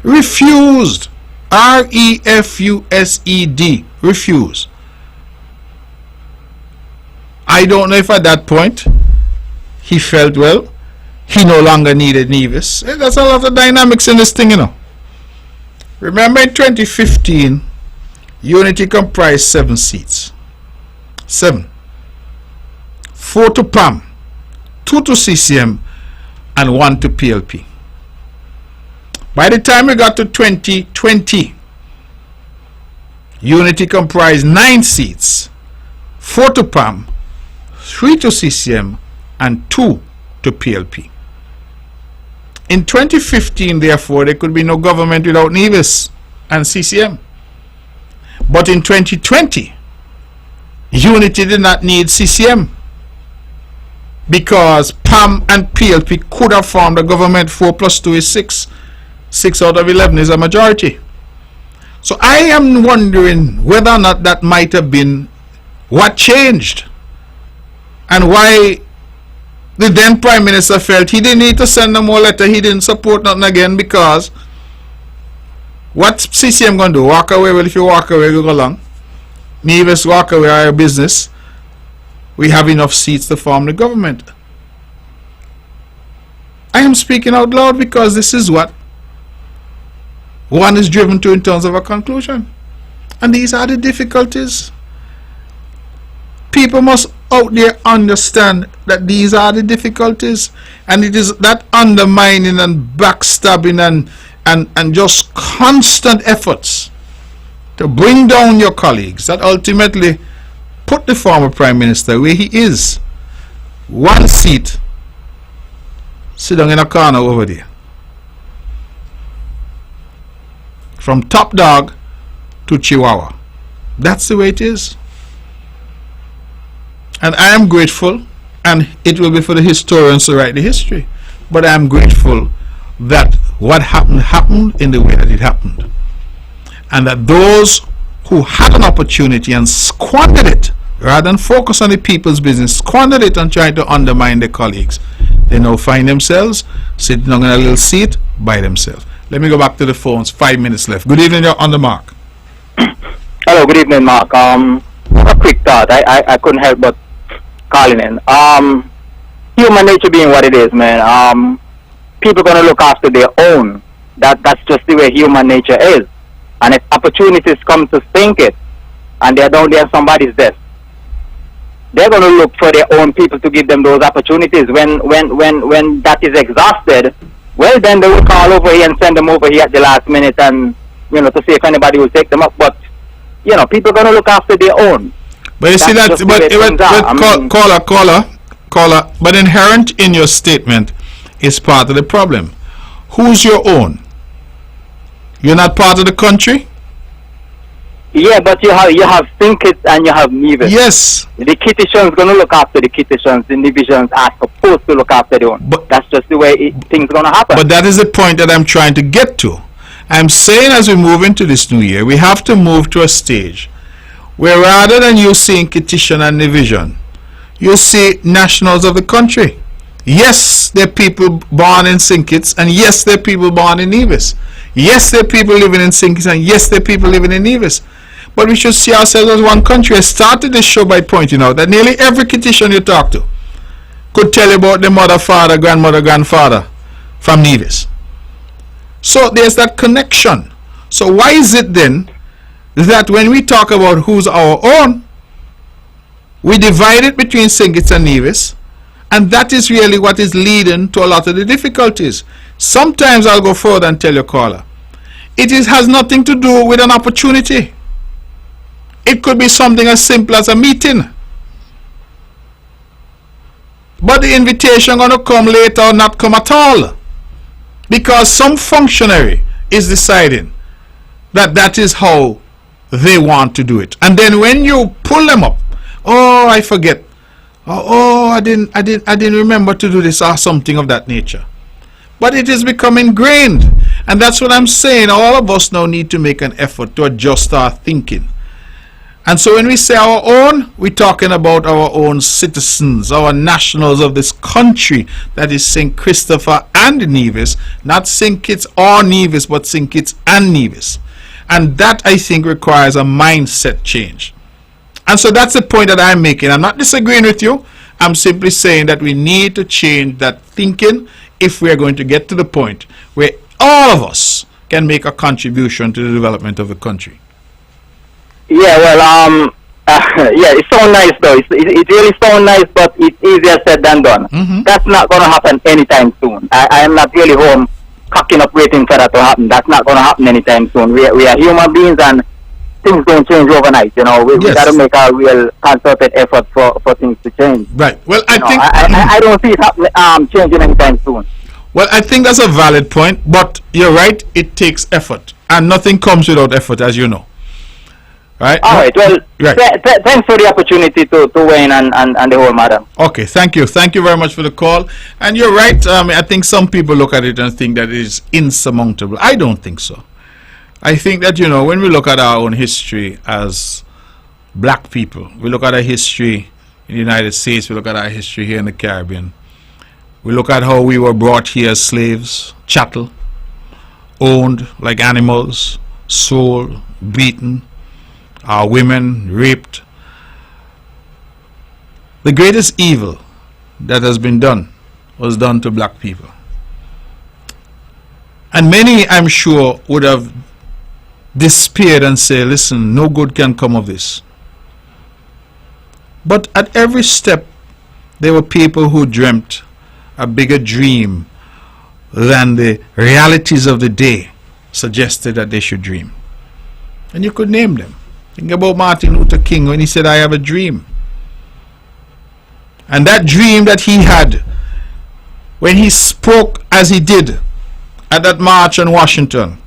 Refused. R-E-F-U-S-E-D. Refuse. I don't know if at that point he felt, well, he no longer needed Nevis. There's a lot of dynamics in this thing, you know. Remember in 2015, Unity comprised 7 seats. 7. 4 to PAM, 2 to CCM, and 1 to PLP. By the time we got to 2020, Unity comprised 9 seats, 4 to PAM, 3 to CCM, and 2 to PLP. In 2015, therefore, there could be no government without Nevis and CCM. But in 2020, Unity did not need CCM, because PAM and PLP could have formed a government. 4 plus 2 is 6. 6 out of 11 is a majority. So I am wondering whether or not that might have been what changed, and why the then Prime Minister felt he didn't need to send no more letter. He didn't support nothing again, because what's CCM going to do? Walk away? Well, if you walk away, you go along. Nevis walk away, our business. We have enough seats to form the government. I am speaking out loud because this is what one is driven to in terms of a conclusion. And these are the difficulties. People must out there understand that these are the difficulties, and it is that undermining and backstabbing and just constant efforts to bring down your colleagues that ultimately put the former Prime Minister where he is. 1 seat, sit down in a corner over there. From top dog to Chihuahua. That's the way it is. And I am grateful, and it will be for the historians to write the history, but I am grateful that what happened in the way that it happened, and that those who had an opportunity and squandered it, rather than focus on the people's business, squandered it and tried to undermine their colleagues, they now find themselves sitting on a little seat by themselves. Let me go back to the phones. 5 minutes left. Good evening, you're on the mark. Hello, good evening, Mark. A quick thought. I couldn't help but calling in. Human nature being what it is, man. People gonna look after their own. That's just the way human nature is. And if opportunities come to think it, and they're down there on somebody's desk, they're gonna look for their own people to give them those opportunities. When that is exhausted, well, then they will call over here and send them over here at the last minute, and to see if anybody will take them up. But people are gonna look after their own. But you see that, caller, but inherent in your statement is part of the problem. Who's your own? You're not part of the country? Yeah, but you have Thinkits and you have Nevis. Yes. The Kittitians gonna look after the Kittitians. The Nevisians are supposed to look after their own. But that's just the way things gonna happen. But that is the point that I'm trying to get to. I'm saying as we move into this new year, we have to move to a stage where rather than you seeing Kittitian and Nevisian, you see nationals of the country. Yes, there are people born in Sinkits, and yes, there are people born in Nevis. Yes, there are people living in Sinkits, and yes, there are people living in Nevis. But we should see ourselves as one country. I started this show by pointing out that nearly every Kittitian you talk to could tell you about their mother, father, grandmother, grandfather from Nevis. So there's that connection. So why is it then that when we talk about who's our own, we divide it between St. Kitts and Nevis, and that is really what is leading to a lot of the difficulties. Sometimes I'll go further and tell your caller, has nothing to do with an opportunity. It could be something as simple as a meeting. But the invitation going to come later or not come at all. Because some functionary is deciding that that is how they want to do it. And then when you pull them up, oh, I forget. Oh, I didn't remember to do this or something of that nature. But it is becoming ingrained. And that's what I'm saying. All of us now need to make an effort to adjust our thinking. And so when we say our own, we're talking about our own citizens, our nationals of this country, that is St. Christopher and Nevis, not St. Kitts or Nevis, but St. Kitts and Nevis. And that, I think, requires a mindset change. And so that's the point that I'm making. I'm not disagreeing with you. I'm simply saying that we need to change that thinking if we are going to get to the point where all of us can make a contribution to the development of the country. Yeah, well, yeah, it sounds nice though. It really sounds nice, but it's easier said than done. That's not going to happen anytime soon. I am not really home cocking up waiting for that to happen. That's not going to happen anytime soon. We are human beings and things don't change overnight. You know, we got to make a real concerted effort for things to change. Right. Well, I think I don't see it happening, changing anytime soon. Well, I think that's a valid point, but you're right. It takes effort, and nothing comes without effort, as you know. Right. All right. Well, thanks for the opportunity to weigh in on the whole matter. Okay. Thank you. Thank you very much for the call. And you're right. I think some people look at it and think that it is insurmountable. I don't think so. I think that, you know, when we look at our own history as black people, we look at our history in the United States, we look at our history here in the Caribbean, we look at how we were brought here as slaves, chattel, owned like animals, sold, beaten, our women raped. The greatest evil that has been done was done to black people. And many, I'm sure, would have despaired and say, listen, no good can come of this. But at every step, there were people who dreamt a bigger dream than the realities of the day suggested that they should dream. And you could name them. Think about Martin Luther King when he said, I have a dream. And that dream that he had when he spoke as he did at that march on Washington,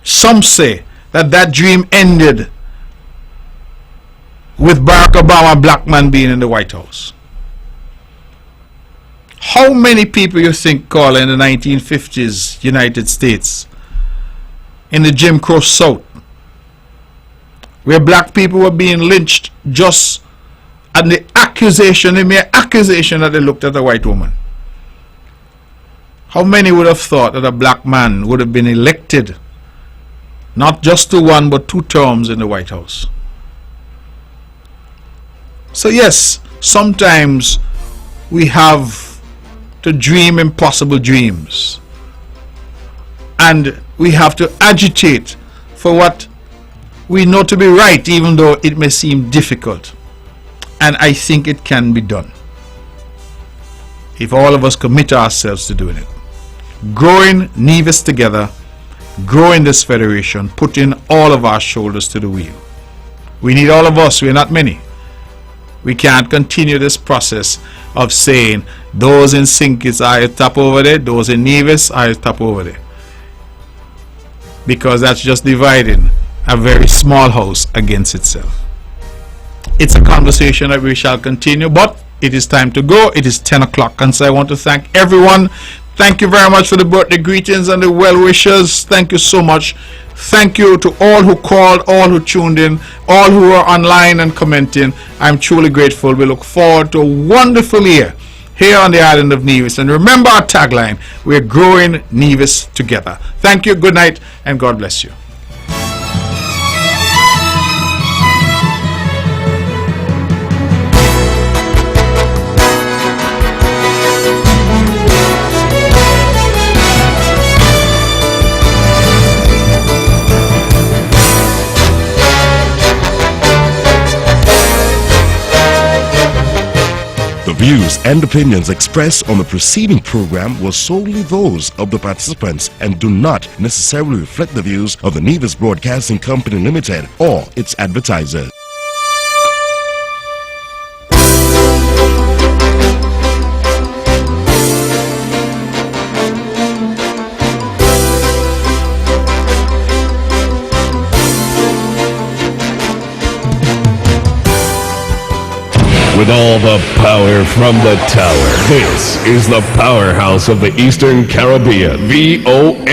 some say that that dream ended with Barack Obama, a black man, being in the White House. How many people you think, Carla, in the 1950s United States, in the Jim Crow South, where black people were being lynched just at the accusation, the mere accusation that they looked at a white woman? How many would have thought that a black man would have been elected not just to one but 2 terms in the White House? So yes, sometimes we have to dream impossible dreams, and we have to agitate for what we know to be right, even though it may seem difficult. And I think it can be done if all of us commit ourselves to doing it. Growing Nevis together, growing this federation, putting all of our shoulders to the wheel. We need all of us. We're not many. We can't continue this process of saying those in St. Kitts are at top over there, those in Nevis are at top over there, because that's just dividing a very small house against itself. It's a conversation that we shall continue, but it is time to go. It is 10 o'clock, and so I want to thank everyone. Thank you very much for the birthday greetings and the well wishes. Thank you so much. Thank you to all who called, all who tuned in, all who are online and commenting. I'm truly grateful. We look forward to a wonderful year here on the island of Nevis. And remember our tagline, we're growing Nevis together. Thank you, good night, and God bless you. views and opinions expressed on the preceding program were solely those of the participants and do not necessarily reflect the views of the Nevis Broadcasting Company Limited or its advertisers. With all the power from the tower, this is the powerhouse of the Eastern Caribbean, VON